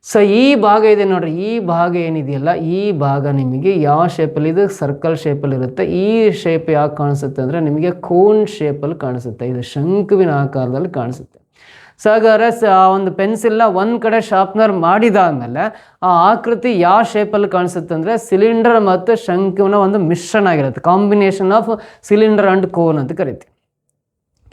ಸೊ ಈ ಭಾಗ ಇದೆ ನೋಡ್ರಿ, ಈ ಭಾಗ ಏನಿದೆಯಲ್ಲ ಈ ಭಾಗ ನಿಮಗೆ ಯಾವ ಶೇಪಲ್ಲಿ, ಇದು ಸರ್ಕಲ್ ಶೇಪಲ್ಲಿ ಇರುತ್ತೆ. ಈ ಶೇಪ್ ಯಾಕೆ ಕಾಣಿಸುತ್ತೆ ಅಂದರೆ ನಿಮಗೆ ಕೋನ್ ಶೇಪಲ್ಲಿ ಕಾಣಿಸುತ್ತೆ, ಇದು ಶಂಕುವಿನ ಆಕಾರದಲ್ಲಿ ಕಾಣಿಸುತ್ತೆ. ಸೊ ಹಾಗಾದ್ರೆ ಆ ಒಂದು ಪೆನ್ಸಿಲ್ನ ಒಂದು ಕಡೆ ಶಾರ್ಪ್ನರ್ ಮಾಡಿದಾದ್ಮೇಲೆ ಆ ಆಕೃತಿ ಯಾವ ಶೇಪಲ್ಲಿ ಕಾಣಿಸುತ್ತೆ ಅಂದರೆ ಸಿಲಿಂಡರ್ ಮತ್ತು ಶಂಕುವಿನ ಒಂದು ಮಿಶ್ರಣ ಆಗಿರುತ್ತೆ, combination of cylinder and cone ಅಂತ ಕರಿತೀವಿ.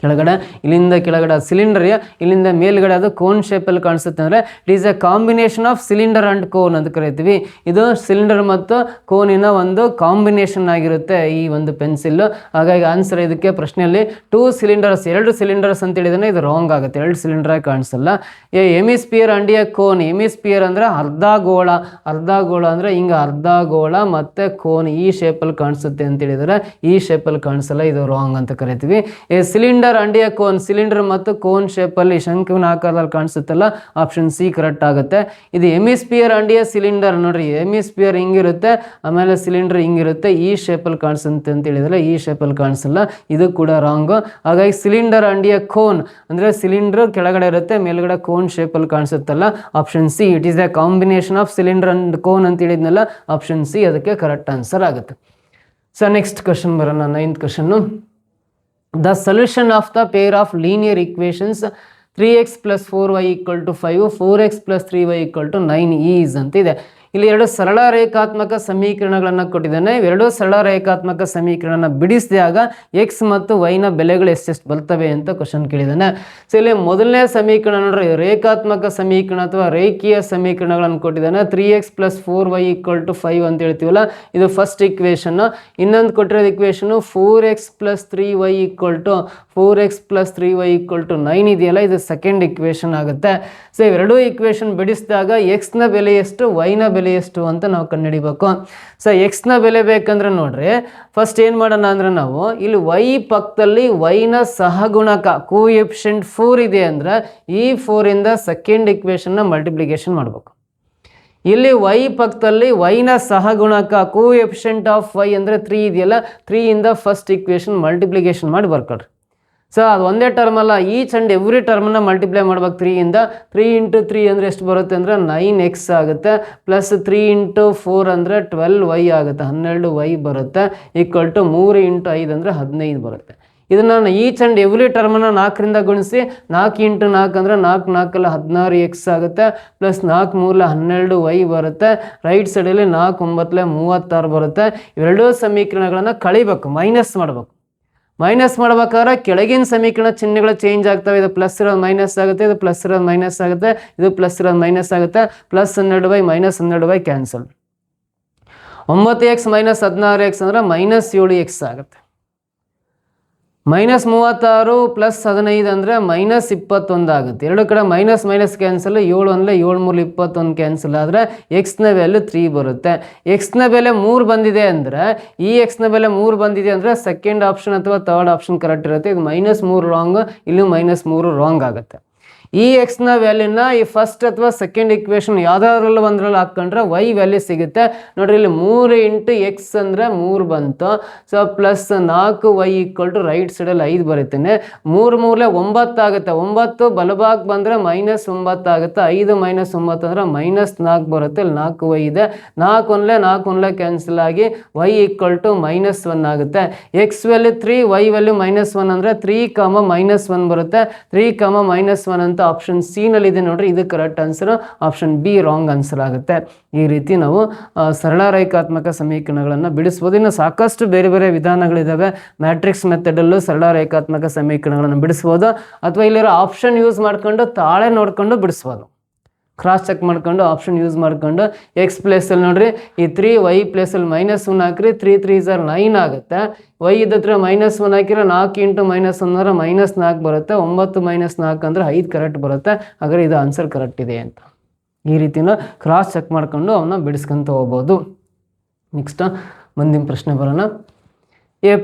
ಕೆಳಗಡೆ ಇಲ್ಲಿಂದ ಕೆಳಗಡೆ ಸಿಲಿಂಡರ್, ಇಲ್ಲಿಂದ ಮೇಲ್ಗಡೆ ಅದು ಕೋನ್ ಶೇಪಲ್ಲಿ ಕಾಣಿಸುತ್ತೆ ಅಂದರೆ it is a combination of cylinder and cone ಅಂತ ಕರಿತೀವಿ. ಇದು ಸಿಲಿಂಡರ್ ಮತ್ತು ಕೋನಿನ ಒಂದು ಕಾಂಬಿನೇಷನ್ ಆಗಿರುತ್ತೆ ಈ ಒಂದು ಪೆನ್ಸಿಲ್. ಹಾಗಾಗಿ ಆನ್ಸರ್ ಇದಕ್ಕೆ ಪ್ರಶ್ನೆಯಲ್ಲಿ 2 ಸಿಲಿಂಡರ್ಸ್, 2 ಸಿಲಿಂಡರ್ಸ್ ಅಂತ ಹೇಳಿದ್ರೆ ಇದು ರಾಂಗ್ ಆಗುತ್ತೆ, 2 ಸಿಲಿಂಡರ್ ಕಾಣಿಸಲ್ಲ. Hemisphere and a cone, hemisphere ಅಂದರೆ ಅರ್ಧಗೋಳ, ಅರ್ಧಗೋಳ ಅಂದರೆ ಹಿಂಗೆ ಅರ್ಧಗೋಳ ಮತ್ತು ಕೋನ್ ಈ ಶೇಪಲ್ಲಿ ಕಾಣಿಸುತ್ತೆ ಅಂತ ಹೇಳಿದರೆ ಈ ಶೇಪಲ್ಲಿ ಕಾಣಿಸಲ್ಲ, ಇದು ರಾಂಗ್ ಅಂತ ಕರಿತೀವಿ. Cylinder and a cone, cylinder ಮತ್ತು ಕೋನ್ ಶೇಪಲ್ಲಿ ಶಂಕುವಿನ ಆಕಾರದಲ್ಲಿ ಕಾಣಿಸುತ್ತಲ್ಲ, ಆಪ್ಷನ್ ಸಿ ಕರೆಕ್ಟ್ ಆಗುತ್ತೆ. ಇದು ಎಮಿಸ್ಪಿಯರ್ ಅಂಡ್ ಎ ಸಿಲಿಂಡರ್, ನೋಡ್ರಿ ಎಮಿಸ್ಪಿಯರ್ ಹಿಂಗಿರುತ್ತೆ, ಆಮೇಲೆ ಸಿಲಿಂಡರ್ ಹಿಂಗಿರುತ್ತೆ, ಈ ಶೇಪಲ್ಲಿ ಕಾಣಿಸುತ್ತೆ ಅಂತ ಹೇಳಿದ್ರೆ ಈ ಶೇಪಲ್ಲಿ ಕಾಣಿಸಲ್ಲ, ಇದು ಕೂಡ ರಾಂಗು. ಹಾಗಾಗಿ ಸಿಲಿಂಡರ್ ಅಂಡ್ ಎ ಕೋನ್ ಅಂದರೆ ಸಿಲಿಂಡರ್ ಕೆಳಗಡೆ ಇರುತ್ತೆ, ಮೇಲ್ಗಡೆ ಕೋನ್ ಶೇಪಲ್ಲಿ ಕಾಣಿಸುತ್ತಲ್ಲ, option C it is a combination of cylinder and cone ಅಂತ ಹೇಳಿದ್ನಲ್ಲ, ಆಪ್ಷನ್ ಸಿ ಅದಕ್ಕೆ ಕರೆಕ್ಟ್ ಆನ್ಸರ್ ಆಗುತ್ತೆ. ಸೊ ನೆಕ್ಸ್ಟ್ ಕ್ವಶನ್ ಬರೋಣ, 9th question. The solution of the pair of linear equations 3x + 4y = 5, 4x + 3y = 9 is ಅಂತ ಇದೆ. ಇಲ್ಲಿ ಎರಡು ಸರಳ ರೇಖಾತ್ಮಕ ಸಮೀಕರಣಗಳನ್ನು ಕೊಟ್ಟಿದ್ದಾನೆ. ಇವೆರಡು ಸರಳ ರೇಖಾತ್ಮಕ ಸಮೀಕರಣ ಬಿಡಿಸಿದಾಗ ಎಕ್ಸ್ ಮತ್ತು ವೈನ ಬೆಲೆಗಳು ಎಷ್ಟೆಷ್ಟು ಬರ್ತವೆ ಅಂತ ಕ್ವಶನ್ ಕೇಳಿದ್ದಾನೆ. ಸೊ ಇಲ್ಲಿ ಮೊದಲನೇ ಸಮೀಕರಣ ನೋಡ್ರಿ, ರೇಖಾತ್ಮಕ ಸಮೀಕರಣ ಅಥವಾ ರೇಖೀಯ ಸಮೀಕರಣಗಳನ್ನು ಕೊಟ್ಟಿದ್ದಾನೆ. 3x + 4y = 5 ಅಂತ ಹೇಳ್ತೀವಲ್ಲ, ಇದು ಫಸ್ಟ್ ಇಕ್ವೇಶನ್. ಇನ್ನೊಂದು ಕೊಟ್ಟಿರೋದು ಇಕ್ವೇಶನ್ 4x + 3y = 9 ಇದೆಯಲ್ಲ, ಇದು ಸೆಕೆಂಡ್ ಇಕ್ವೇಶನ್ ಆಗುತ್ತೆ. ಸೊ ಇವೆರಡೂ ಇಕ್ವೇಶನ್ ಬಿಡಿಸಿದಾಗ ಎಕ್ಸ್ ನ ಬೆಲೆ ಎಷ್ಟು, ವೈನ ಬೆಲೆ ಎಷ್ಟು ಅಂತ ನಾವು ಕಂಡುಹಿಡಿಬೇಕು. ಸೊ ಎಕ್ಸ್ ನ ಬೆಲೆ ಬೇಕಂದ್ರೆ ನೋಡ್ರಿ, ಫಸ್ಟ್ ಏನು ಮಾಡೋಣ ಅಂದ್ರೆ ನಾವು ಇಲ್ಲಿ ವೈ ಪಕ್ಕದಲ್ಲಿ ವೈನ ಸಹಗುಣಕ ಕೋಎಫಿಷಿಯಂಟ್ 4 ಇದೆ ಅಂದ್ರೆ ಈ 4 ಇಂದ ಸೆಕೆಂಡ್ ಇಕ್ವೇಶನ್ನ ಮಲ್ಟಿಪ್ಲಿಕೇಶನ್ ಮಾಡಬೇಕು. ಇಲ್ಲಿ ವೈ ಪಕ್ಕದಲ್ಲಿ ವೈನ ಸಹಗುಣಕ ಕೋಎಫಿಷಿಯಂಟ್ ಆಫ್ ವೈ ಅಂದರೆ 3 ಇದೆಯಲ್ಲ, 3 ಇಂದ ಫಸ್ಟ್ ಇಕ್ವೇಶನ್ ಮಲ್ಟಿಪ್ಲಿಕೇಶನ್ ಮಾಡಿ ಬರ್ಕೊಳ್ರಿ. ಸೊ ಅದು ಒಂದೇ ಟರ್ಮ್ ಅಲ್ಲ, ಈಚ್ ಆ್ಯಂಡ್ ಎವ್ರಿ ಟರ್ಮನ್ನ ಮಲ್ಟಿಪ್ಲೈ ಮಾಡ್ಬೇಕು 3 ಇಂದ. 3 × 3 ಅಂದರೆ ಎಷ್ಟು ಬರುತ್ತೆ ಅಂದರೆ 9x ಆಗುತ್ತೆ, ಪ್ಲಸ್ 3 × 4 ಅಂದರೆ 12y ಆಗುತ್ತೆ, 12y ಬರುತ್ತೆ, ಈಕ್ವಲ್ ಟು 3 × 5 ಅಂದರೆ 15 ಬರುತ್ತೆ. ಇದನ್ನು ಈಚ್ ಆ್ಯಂಡ್ ಎವ್ರಿ ಟರ್ಮನ್ನು 4ರಿಂದ ಗುಣಿಸಿ, 4 × 4 ಅಂದರೆ 4 4 16x ಆಗುತ್ತೆ, ಪ್ಲಸ್ 4 3 12y ಬರುತ್ತೆ. ರೈಟ್ ಸೈಡಲ್ಲಿ 4 9 36 ಬರುತ್ತೆ. ಇವೆರಡೂ ಸಮೀಕರಣಗಳನ್ನು ಕಳಿಬೇಕು, ಮೈನಸ್ ಮಾಡಬೇಕು. ಮೈನಸ್ ಮಾಡ್ಬೇಕಾದ್ರೆ ಕೆಳಗಿನ ಸಮೀಕರಣ ಚಿಹ್ನೆಗಳು ಚೇಂಜ್ ಆಗ್ತವೆ. ಇದು ಪ್ಲಸ್ ಇರೋದು ಮೈನಸ್ ಆಗುತ್ತೆ, ಇದು ಪ್ಲಸ್ ಇರೋದು ಮೈನಸ್ ಆಗುತ್ತೆ, ಇದು ಪ್ಲಸ್ ಇರೋದು ಮೈನಸ್ ಆಗುತ್ತೆ. Plus 12y minus 12y cancel. 9x - 16x ಅಂದರೆ -7x ಆಗುತ್ತೆ. -36 + 15 ಅಂದರೆ -21 ಆಗುತ್ತೆ. ಎರಡು ಕಡೆ ಮೈನಸ್ ಮೈನಸ್ ಕ್ಯಾನ್ಸಲ್, 7 ಅಂದರೆ 7 3 21 ಕ್ಯಾನ್ಸಲ್ ಆದರೆ ಎಕ್ಸ್ನ ವ್ಯಾಲ್ಯೂ 3 ಬರುತ್ತೆ. ಎಕ್ಸ್ನ ಬೆಲೆ 3 ಬಂದಿದೆ ಅಂದರೆ, ಈ ಎಕ್ಸ್ನ ಬೆಲೆ 3 ಬಂದಿದೆ ಅಂದರೆ ಸೆಕೆಂಡ್ ಆಪ್ಷನ್ ಅಥವಾ ಥರ್ಡ್ ಆಪ್ಷನ್ ಕರೆಕ್ಟ್ ಇರುತ್ತೆ. ಇದು -3 ರಾಂಗ್, ಇಲ್ಲಿ -3 ರಾಂಗ್ ಆಗುತ್ತೆ. ಈ ಎಕ್ಸ್ನ ವ್ಯಾಲ್ಯೂನ ಈ ಫಸ್ಟ್ ಅಥವಾ ಸೆಕೆಂಡ್ ಇಕ್ವೇಶನ್ ಯಾವುದಾದ್ರಲ್ಲೂ ಒಂದರಲ್ಲಿ ಹಾಕ್ಕೊಂಡ್ರೆ ವೈ ವ್ಯಾಲ್ಯೂ ಸಿಗುತ್ತೆ. ನೋಡ್ರಿ, ಇಲ್ಲಿ 3 × x ಅಂದರೆ 3 ಬಂತು. ಸೊ ಪ್ಲಸ್ 4y = ರೈಟ್ ಸೈಡಲ್ಲಿ 5 ಬರುತ್ತೇನೆ. 3 3 9 ಆಗುತ್ತೆ. 9 ಬಲಭಾಗ ಬಂದರೆ -9 ಆಗುತ್ತೆ. 5 - 9 ಅಂದರೆ -4 ಬರುತ್ತೆ. ಇಲ್ಲಿ 4y ಇದೆ. 4 1 ಕ್ಯಾನ್ಸಲ್ ಆಗಿ y = -1 ಆಗುತ್ತೆ. ಎಕ್ಸ್ ವ್ಯಾಲ್ಯೂ 3, y ವ್ಯಾಲ್ಯೂ -1 ಅಂದರೆ 3, -1 ಬರುತ್ತೆ. 3, -1 ಅಂತ ಆಪ್ಷನ್ ಸಿ ನಲ್ಲಿ ಇದೆ ನೋಡ್ರಿ, ಇದು correct answer. Option B wrong answer ಆಗುತ್ತೆ. ಈ ರೀತಿ ನಾವು ಸರಳ ರೇಖಾತ್ಮಕ ಸಮೀಕರಣಗಳನ್ನು ಬಿಡಿಸ್ಬೋದು. ಇನ್ನು ಸಾಕಷ್ಟು ಬೇರೆ ಬೇರೆ ವಿಧಾನಗಳಿದ್ದಾವೆ. ಮ್ಯಾಟ್ರಿಕ್ಸ್ ಮೆಥಡಲ್ಲೂ ಸರಳ ರೇಖಾತ್ಮಕ ಸಮೀಕರಣಗಳನ್ನು ಬಿಡಿಸ್ಬೋದು, ಅಥವಾ ಇಲ್ಲಿರೋ ಆಪ್ಷನ್ ಯೂಸ್ ಮಾಡ್ಕೊಂಡು ತಾಳೆ ನೋಡ್ಕೊಂಡು ಬಿಡಿಸ್ಬೋದು. ಕ್ರಾಸ್ ಚೆಕ್ ಮಾಡ್ಕೊಂಡು ಆಪ್ಷನ್ ಯೂಸ್ ಮಾಡ್ಕೊಂಡು ಎಕ್ಸ್ ಪ್ಲೇಸಲ್ಲಿ ನೋಡ್ರಿ, ಈ 3, y ಪ್ಲೇಸಲ್ಲಿ -1 ಹಾಕ್ರಿ, 3 3 = 9 ಆಗುತ್ತೆ. y ಇದ್ದತ್ರ -1 ಹಾಕಿದ್ರೆ 4 × -1 ಅಂದರೆ -4 ಬರುತ್ತೆ. 9 - 4 ಅಂದರೆ 5 ಕರೆಕ್ಟ್ ಬರುತ್ತೆ. ಹಾಗಾದ್ರೆ ಇದು ಆನ್ಸರ್ ಕರೆಕ್ಟ್ ಇದೆ ಅಂತ ಈ ರೀತಿನ ಕ್ರಾಸ್ ಚೆಕ್ ಮಾಡ್ಕೊಂಡು ಅವನ್ನ ಬಿಡಿಸ್ಕೊಂತ ಹೋಗ್ಬೋದು. ನೆಕ್ಸ್ಟ್ ಮುಂದಿನ ಪ್ರಶ್ನೆ ಬರೋಣ. A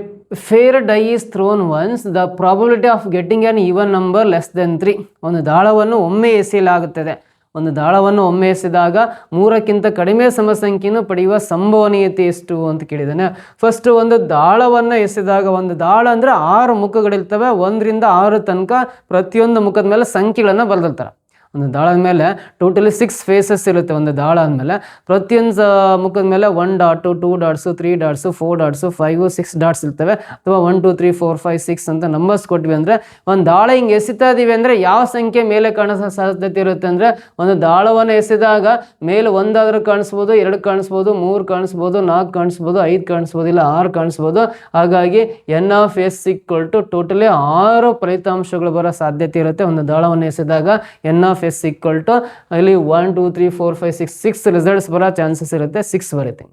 fair die is thrown once, the probability of getting an even number less than 3. ಒಂದು ದಾಳವನ್ನು ಒಮ್ಮೆ ಎಸೆಯಲಾಗುತ್ತದೆ. ಒಂದು ದಾಳವನ್ನು ಒಮ್ಮೆ ಎಸೆದಾಗ 3ಕ್ಕಿಂತ ಕಡಿಮೆ ಸಮಸಂಖ್ಯೆಯನ್ನು ಪಡೆಯುವ ಸಂಭವನೀಯತೆ ಎಷ್ಟು ಅಂತ ಕೇಳಿದ್ದಾನೆ. ಫಸ್ಟ್ ಒಂದು ದಾಳವನ್ನು ಎಸೆದಾಗ, ಒಂದು ದಾಳ ಅಂದರೆ 6 ಮುಖಗಳಿರ್ತವೆ, 1 ರಿಂದ 6 ತನಕ ಪ್ರತಿಯೊಂದು ಮುಖದ ಮೇಲೆ ಸಂಖ್ಯೆಗಳನ್ನು ಬರೆದಿರ್ತಾರೆ. ಒಂದು ದಾಳದ ಮೇಲೆ ಟೋಟಲಿ 6 ಫೇಸಸ್ ಇರುತ್ತೆ. ಒಂದು ದಾಳ ಆದಮೇಲೆ ಪ್ರತಿಯೊಂದು ಮುಖದ ಮೇಲೆ 1 dot 2 dots 3 dots 4 dots 5 6 dots ಇರ್ತವೆ. ಅಥವಾ 1 2 3 4 5 6 ಅಂತ ನಂಬರ್ಸ್ ಕೊಟ್ವಿ ಅಂದರೆ, ಒಂದು ದಾಳ ಹಿಂಗೆ ಎಸಿತಾ ಇದೀವಿ ಅಂದರೆ ಯಾವ ಸಂಖ್ಯೆ ಮೇಲೆ ಕಾಣಿಸೋ ಸಾಧ್ಯತೆ ಇರುತ್ತೆ ಅಂದರೆ, ಒಂದು ದಾಳವನ್ನು ಎಸೆದಾಗ ಮೇಲೆ 1 ಆದರೂ ಕಾಣಿಸ್ಬೋದು, 2 ಕಾಣಿಸ್ಬೋದು, 3 ಕಾಣಿಸ್ಬೋದು, 4 ಕಾಣಿಸ್ಬೋದು, 5 ಕಾಣಿಸ್ಬೋದು, ಇಲ್ಲ 6 ಕಾಣಿಸ್ಬೋದು. ಹಾಗಾಗಿ n(s) = ಟೋಟಲಿ 6 ಫಲಿತಾಂಶಗಳು ಬರೋ ಸಾಧ್ಯತೆ ಇರುತ್ತೆ. ಒಂದು ದಾಳವನ್ನು ಎಸೆದಾಗ n(s) = ಇಲ್ಲಿ 1 2 3 4 5 6 ರಿಸಲ್ಟ್ಸ್ ಬರೋ ಚಾನ್ಸಸ್ ಇರುತ್ತೆ. 6 ಬರುತ್ತೆ.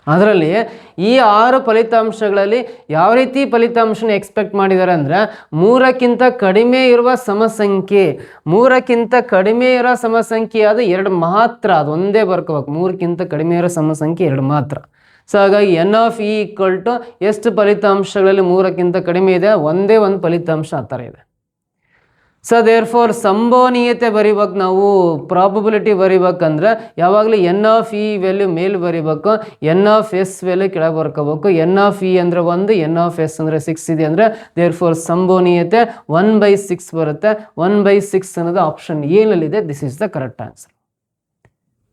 ಅದರಲ್ಲಿ ಈ 6 ಫಲಿತಾಂಶಗಳಲ್ಲಿ ಯಾವ ರೀತಿ ಫಲಿತಾಂಶನ ಎಕ್ಸ್ಪೆಕ್ಟ್ ಮಾಡಿದ್ದಾರೆ ಅಂದರೆ, 3ಕ್ಕಿಂತ ಕಡಿಮೆ ಇರುವ ಸಮಸಂಖ್ಯೆ, 3ಕ್ಕಿಂತ ಕಡಿಮೆ ಇರೋ ಸಮಸಂಖ್ಯೆ ಅದು 2 ಮಾತ್ರ, ಅದು ಒಂದೇ ಬರ್ಕೋಬೇಕು. 3ಕ್ಕಿಂತ ಕಡಿಮೆ ಇರೋ ಸಮಸಂಖ್ಯೆ 2 ಮಾತ್ರ. ಸೊ ಹಾಗಾಗಿ n(e) = ಎಷ್ಟು ಫಲಿತಾಂಶಗಳಲ್ಲಿ 3ಕ್ಕಿಂತ ಕಡಿಮೆ ಇದೆ, ಒಂದೇ ಒಂದು ಫಲಿತಾಂಶ ಆ ಥರ ಇದೆ. ಸೊ ದೇರ್ ಫಾರ್ ಸಂಭವನೀಯತೆ ಬರಿಬೇಕು. ನಾವು ಪ್ರಾಬಬಿಲಿಟಿ ಬರಿಬೇಕಂದ್ರೆ ಯಾವಾಗಲೂ n(e) ವ್ಯಾಲ್ಯೂ ಮೇಲೆ ಬರಿಬೇಕು, n(s) ವ್ಯಾಲ್ಯೂ ಕೆಳಗೆ ಬರ್ಕೋಬೇಕು. n(e) ಅಂದರೆ 1, n(s) ಅಂದರೆ 6 ಇದೆ ಅಂದರೆ ದೇರ್ ಫಾರ್ ಸಂಭವನೀಯತೆ 1/6 ಬರುತ್ತೆ. 1/6 ಅನ್ನೋದು ಆಪ್ಷನ್ ಏನಲ್ಲಿದೆ. This is the correct answer.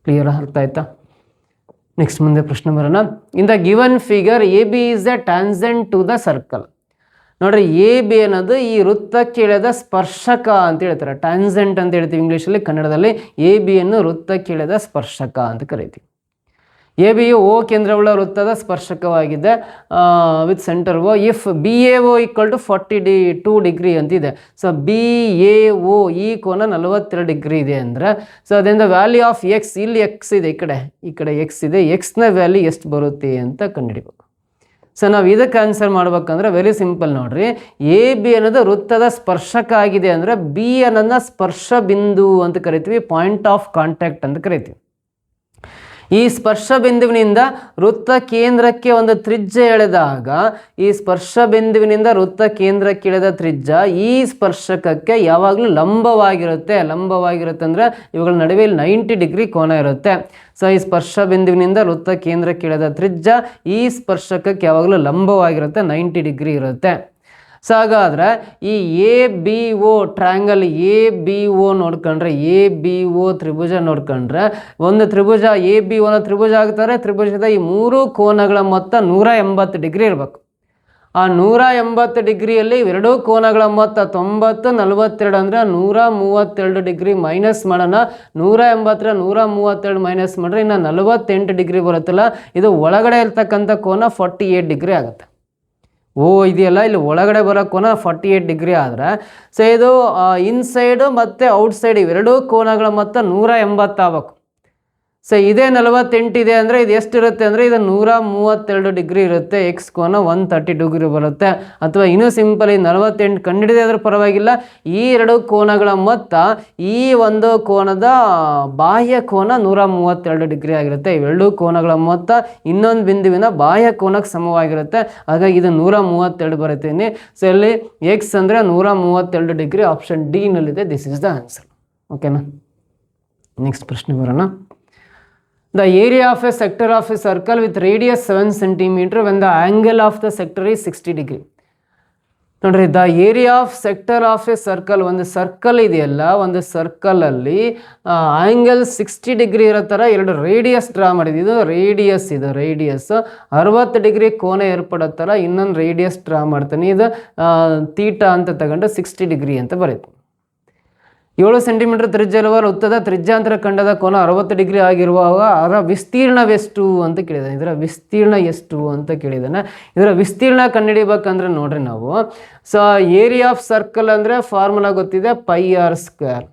Clear, ಅರ್ಥ ಆಯ್ತಾ? ನೆಕ್ಸ್ಟ್ ಮುಂದೆ ಪ್ರಶ್ನೆ ಬರೋಣ. In the given figure AB is the tangent to the circle. ನೋಡ್ರಿ ಎ ಬಿ ಅನ್ನೋದು ಈ ವೃತ್ತಕ್ಕೆ ಎಳೆದ ಸ್ಪರ್ಶಕ ಅಂತ ಹೇಳ್ತಾರೆ, ಟ್ಯಾನ್ಸೆಂಟ್ ಅಂತ ಹೇಳ್ತೀವಿ ಇಂಗ್ಲೀಷಲ್ಲಿ. ಕನ್ನಡದಲ್ಲಿ ಎ ಬಿ ಅನ್ನು ವೃತ್ತಕ್ಕೆ ಎಳೆದ ಸ್ಪರ್ಶಕ ಅಂತ ಕರಿತೀವಿ. ಎ ಬಿ ಯು ಓ ಕೇಂದ್ರವುಳ್ಳ ವೃತ್ತದ ಸ್ಪರ್ಶಕವಾಗಿದೆ with centre O if B A O equal to 42 degree ಅಂತಿದೆ. ಸೊ ಬಿ ಎ ಓ ಈ ಕೋನ 42 ಡಿಗ್ರಿ ಇದೆ ಅಂದರೆ, ಸೊ ಅದರಿಂದ ವ್ಯಾಲ್ಯೂ ಆಫ್ ಎಕ್ಸ್, ಇಲ್ಲಿ ಎಕ್ಸ್ ಇದೆ, ಈ ಕಡೆ ಎಕ್ಸ್ ಇದೆ, ಎಕ್ಸ್ನ ವ್ಯಾಲ್ಯೂ ಎಷ್ಟು ಬರುತ್ತೆ ಅಂತ ಕಂಡುಹಿಡಿಬೇಕು. ಸೊ ನಾವು ಇದಕ್ಕೆ ಆನ್ಸರ್ ಮಾಡ್ಬೇಕಂದ್ರೆ ವೆರಿ ಸಿಂಪಲ್ ನೋಡ್ರಿ. ಎ ಬಿ ಅನ್ನೋದು ವೃತ್ತದ ಸ್ಪರ್ಶಕ ಆಗಿದೆ ಅಂದರೆ ಬಿ ಅನ್ನೋದನ್ನ ಸ್ಪರ್ಶ ಬಿಂದು ಅಂತ ಕರಿತೀವಿ, ಪಾಯಿಂಟ್ ಆಫ್ ಕಾಂಟ್ಯಾಕ್ಟ್ ಅಂತ ಕರಿತೀವಿ. ಈ ಸ್ಪರ್ಶ ಬಿಂದುವಿನಿಂದ ವೃತ್ತ ಕೇಂದ್ರಕ್ಕೆ ಒಂದು ತ್ರಿಜ್ಯ ಎಳೆದಾಗ, ಈ ಸ್ಪರ್ಶ ಬಿಂದುವಿನಿಂದ ವೃತ್ತ ಕೇಂದ್ರಕ್ಕೆ ಎಳೆದ ತ್ರಿಜ್ಯ ಈ ಸ್ಪರ್ಶಕಕ್ಕೆ ಯಾವಾಗಲೂ ಲಂಬವಾಗಿರುತ್ತೆ. ಅಂದರೆ ಇವುಗಳ ನಡುವೆ 90 ಡಿಗ್ರಿ ಕೋನ ಇರುತ್ತೆ. ಸೊ ಈ ಸ್ಪರ್ಶ ಬಿಂದುವಿನಿಂದ ವೃತ್ತ ಕೇಂದ್ರಕ್ಕೆ ಎಳೆದ ತ್ರಿಜ್ಯ ಈ ಸ್ಪರ್ಶಕಕ್ಕೆ ಯಾವಾಗಲೂ ಲಂಬವಾಗಿರುತ್ತೆ, 90 ಡಿಗ್ರಿ ಇರುತ್ತೆ. ಸೊ ಹಾಗಾದರೆ ಈ A B O triangle A B O ನೋಡ್ಕೊಂಡ್ರೆ, ಎ ಬಿ ಒ ತ್ರಿಭುಜ ನೋಡ್ಕೊಂಡ್ರೆ, ಒಂದು ತ್ರಿಭುಜ ಎ ಬಿ ಒನ ತ್ರಿಭುಜ ಆಗ್ತಾರೆ. ತ್ರಿಭುಜದ ಈ 3 ಕೋನಗಳ ಮೊತ್ತ 180 ಡಿಗ್ರಿ ಇರಬೇಕು. ಆ 180 ಡಿಗ್ರಿಯಲ್ಲಿ ಎರಡೂ ಕೋನಗಳ ಮೊತ್ತ 90, 42 ಅಂದರೆ 132 ಡಿಗ್ರಿ ಮೈನಸ್ ಮಾಡೋಣ. 180 132 ಮೈನಸ್ ಮಾಡಿದ್ರೆ ಇನ್ನು 48 ಡಿಗ್ರಿ ಬರುತ್ತಲ್ಲ, ಇದು ಒಳಗಡೆ ಇರ್ತಕ್ಕಂಥ ಕೋನ 48 ಡಿಗ್ರಿ ಆಗುತ್ತೆ. ಓ ಇದೆಯಲ್ಲ, ಇಲ್ಲಿ ಒಳಗಡೆ ಬರೋ ಕೋನ 48 ಡಿಗ್ರಿ ಆದರೆ, ಸೊ ಇದು ಇನ್ಸೈಡು ಮತ್ತು ಔಟ್ಸೈಡ್ ಇವೆರಡೂ ಕೋನಗಳ ಮೊತ್ತ 180 ಆಗಬೇಕು. ಸೊ ಇದೇ 48 ಇದೆ ಅಂದರೆ ಇದು ಎಷ್ಟಿರುತ್ತೆ ಅಂದರೆ ಇದು 132 ಡಿಗ್ರಿ ಇರುತ್ತೆ. ಎಕ್ಸ್ ಕೋನ 130 ಡಿಗ್ರಿ ಬರುತ್ತೆ. ಅಥವಾ ಇನ್ನೂ ಸಿಂಪಲ್, ಈ 48 ಕಂಡುಹಿಡಿದೇ ಆದರೂ ಪರವಾಗಿಲ್ಲ, ಈ ಎರಡು ಕೋನಗಳ ಮೊತ್ತ ಈ ಒಂದು ಕೋನದ ಬಾಹ್ಯ ಕೋನ 132 ಡಿಗ್ರಿ ಆಗಿರುತ್ತೆ. ಇವೆರಡೂ ಕೋನಗಳ ಮೊತ್ತ ಇನ್ನೊಂದು ಬಿಂದುವಿನ ಬಾಹ್ಯ ಕೋನಕ್ಕೆ ಸಮವಾಗಿರುತ್ತೆ. ಹಾಗಾಗಿ ಇದು 132 ಬರುತ್ತೀನಿ. ಸೊ ಇಲ್ಲಿ ಎಕ್ಸ್ ಅಂದರೆ 132 ಡಿಗ್ರಿ. ಆಪ್ಷನ್ ಡಿ ನಲ್ಲಿದೆ. This is the answer. ಓಕೆನಾ? ನೆಕ್ಸ್ಟ್ ಪ್ರಶ್ನೆ ಬರೋಣ. The area of a sector of a circle with radius 7 cm when the angle of the sector is 60 degree. ನೋಡ್ರಿ, the area of sector of a circle, ಒಂದು circle ಇದೆಯಲ್ಲ, ಒಂದು ಸರ್ಕಲಲ್ಲಿ angle 60 degree ಇರೋ ಥರ ಎರಡು ರೇಡಿಯಸ್ ಡ್ರಾ ಮಾಡಿದ್ವಿ. ಇದು radius 60 degree ಕೋನ ಏರ್ಪಡೋ ಥರ ಇನ್ನೊಂದು ರೇಡಿಯಸ್ ಡ್ರಾ ಮಾಡ್ತಾನೆ. ಇದು ತೀಟಾ ಅಂತ ತಗೊಂಡು 60 ಡಿಗ್ರಿ ಅಂತ ಬರೀತೀವಿ. 7 ಸೆಂಟಿಮೀಟರ್ ತ್ರಿಜ್ಯವಿರುವ ವೃತ್ತದ ತ್ರಿಜ್ಯಾಂತರ ಖಂಡದ ಕೋನ 60 ಡಿಗ್ರಿ ಆಗಿರುವಾಗ ಅದರ ವಿಸ್ತೀರ್ಣವೆಷ್ಟು ಅಂತ ಕೇಳಿದಾನೆ. ಇದರ ವಿಸ್ತೀರ್ಣ ಎಷ್ಟು ಅಂತ ಕೇಳಿದಾನೆ. ಇದರ ವಿಸ್ತೀರ್ಣ ಕಂಡುಹಿಡಿಬೇಕಂದ್ರೆ ನೋಡ್ರಿ ನಾವು, ಸೊ ಏರಿಯಾ ಆಫ್ ಸರ್ಕಲ್ ಅಂದರೆ ಫಾರ್ಮುಲಾ ಗೊತ್ತಿದೆ, ಪೈ ಆರ್ ಸ್ಕ್ವೇರ್.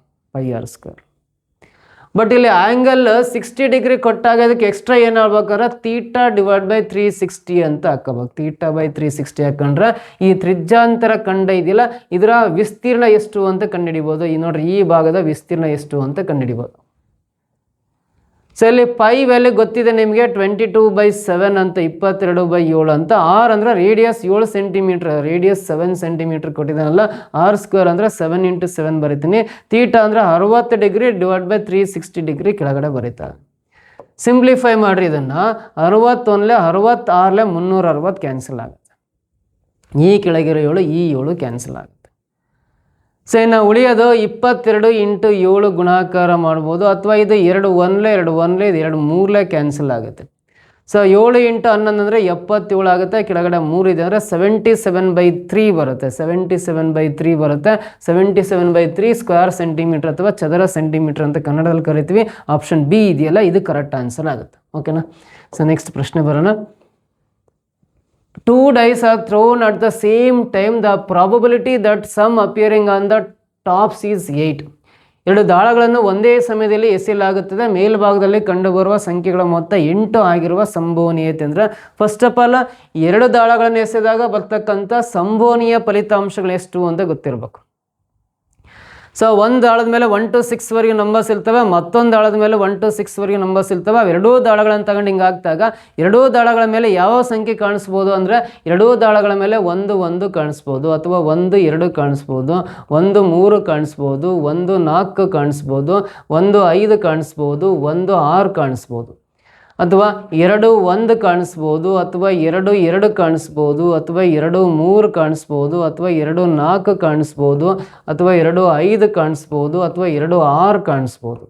ಬಟ್ ಇಲ್ಲಿ ಆ್ಯಂಗಲ್ 60 ಡಿಗ್ರಿ ಕೊಟ್ಟಾಗ ಅದಕ್ಕೆ ಎಕ್ಸ್ಟ್ರಾ ಏನು ಹೇಳ್ಬೇಕಾದ್ರೆ ತೀಟಾ ಡಿವೈಡ್ ಬೈ 360 ಅಂತ ಹಾಕೋಬೇಕು. ತೀಟಾ ಬೈ 360 ಹಾಕೊಂಡ್ರೆ ಈ ತ್ರಿಜ್ಯಾಂತರ ಖಂಡ ಇದೆಯಲ್ಲ, ಇದರ ವಿಸ್ತೀರ್ಣ ಎಷ್ಟು ಅಂತ ಕಂಡುಹಿಡಿಬೋದು. ಈ ನೋಡ್ರಿ, ಈ ಭಾಗದ ವಿಸ್ತೀರ್ಣ ಎಷ್ಟು ಅಂತ ಕಂಡುಹಿಡಿಬೋದು. ಸೊ ಇಲ್ಲಿ ಪೈ ವ್ಯಾಲ್ಯೂ ಗೊತ್ತಿದೆ ನಿಮಗೆ, 22/7 ಅಂತ, 22/7 ಅಂತ. ಆರ್ ಅಂದರೆ ರೇಡಿಯಸ್ 7 ಸೆಂಟಿಮೀಟ್ರ್, ರೇಡಿಯಸ್ 7 ಸೆಂಟಿಮೀಟ್ರ್ ಕೊಟ್ಟಿದ್ದಾನಲ್ಲ. ಆರ್ ಸ್ಕ್ವೇರ್ ಅಂದರೆ 7 × 7 ಬರೀತೀನಿ. ತೀಟಾ ಅಂದರೆ 60 ಡಿಗ್ರಿ ಡಿವೈಡ್ ಬೈ 360 ಡಿಗ್ರಿ ಕೆಳಗಡೆ ಬರೀತಾರೆ. ಸಿಂಪ್ಲಿಫೈ ಮಾಡಿರಿ ಇದನ್ನು. 61 66 360 ಕ್ಯಾನ್ಸಲ್ ಆಗುತ್ತೆ. ಈ ಕೆಳಗಿರೋ 7 ಈ 7 ಕ್ಯಾನ್ಸಲ್ ಆಗುತ್ತೆ. ಸೊ ಇನ್ನು ಉಳಿಯೋದು 22 × 7 ಗುಣಾಕಾರ ಮಾಡ್ಬೋದು. ಅಥವಾ ಇದು 2 1 ಇದು 2 3 ಕ್ಯಾನ್ಸಲ್ ಆಗುತ್ತೆ. ಸೊ 7 × 11 ಅಂದರೆ 77 ಆಗುತ್ತೆ. ಕೆಳಗಡೆ 3 ಇದೆ ಅಂದರೆ 77/3 ಬರುತ್ತೆ. 77/3 ಬರುತ್ತೆ. 77/3 ಸ್ಕ್ವೇರ್ ಸೆಂಟಿಮೀಟರ್ ಅಥವಾ ಚದರ ಸೆಂಟಿಮೀಟರ್ ಅಂತ ಕನ್ನಡದಲ್ಲಿ ಕರಿತೀವಿ. ಆಪ್ಷನ್ ಬಿ ಇದೆಯಲ್ಲ, ಇದು ಕರೆಕ್ಟ್ ಆನ್ಸರ್ ಆಗುತ್ತೆ. ಓಕೆನಾ? ಸೊ ನೆಕ್ಸ್ಟ್ ಪ್ರಶ್ನೆ ಬರೋಣ. 2 dice are thrown at the same time. The probability that some appearing on the tops is 8. ಎರಡು ದಾಳಗಳನ್ನು ಒಂದೇ ಸಮಯದಲ್ಲಿ ಎಸೆಯಲಾಗುತ್ತದೆ. ಮೇಲ್ಭಾಗದಲ್ಲಿ ಕಂಡುಬರುವ ಸಂಖ್ಯೆಗಳ ಮೊತ್ತ 8 ಆಗಿರುವ ಸಂಭವನೀಯತೆ ಅಂದರೆ, ಫಸ್ಟ್ ಆಫ್ ಆಲ್ ಎರಡು ದಾಳಗಳನ್ನು ಎಸೆದಾಗ ಬರ್ತಕ್ಕಂಥ ಸಂಭವನೀಯ ಫಲಿತಾಂಶಗಳು ಎಷ್ಟು ಅಂತ ಗೊತ್ತಿರಬೇಕು. ಸೊ ಒಂದು ದಾಳದ ಮೇಲೆ 1 to 6 ವರೆಗೂ ನಂಬರ್ಸ್ ಇರ್ತವೆ, ಮತ್ತೊಂದು ದಾಳದ ಮೇಲೆ 1 to 6 ವರೆಗೂ ನಂಬರ್ಸ್ ಇರ್ತವೆ. ಎರಡೂ ದಾಳಗಳನ್ನು ತಗೊಂಡು ಹಿಂಗೆ ಹಾಕ್ದಾಗ ಎರಡೂ ದಾಳಗಳ ಮೇಲೆ ಯಾವ ಸಂಖ್ಯೆ ಕಾಣಿಸ್ಬೋದು ಅಂದರೆ, ಎರಡೂ ದಾಳಗಳ ಮೇಲೆ 1 1 ಕಾಣಿಸ್ಬೋದು, ಅಥವಾ 1 2 ಕಾಣಿಸ್ಬೋದು, 1 3 ಕಾಣಿಸ್ಬೋದು, 1 4 ಕಾಣಿಸ್ಬೋದು, 1 5 ಕಾಣಿಸ್ಬೋದು, 1 6 ಕಾಣಿಸ್ಬೋದು, ಅಥವಾ 2 1 ಕಾಣಿಸ್ಬೋದು, ಅಥವಾ 2 2 ಕಾಣಿಸ್ಬೋದು, ಅಥವಾ 2 3 ಕಾಣಿಸ್ಬೋದು, ಅಥವಾ 2 4 ಕಾಣಿಸ್ಬೋದು, ಅಥವಾ 2 5 ಕಾಣಿಸ್ಬೋದು, ಅಥವಾ 2 6 ಕಾಣಿಸ್ಬೋದು.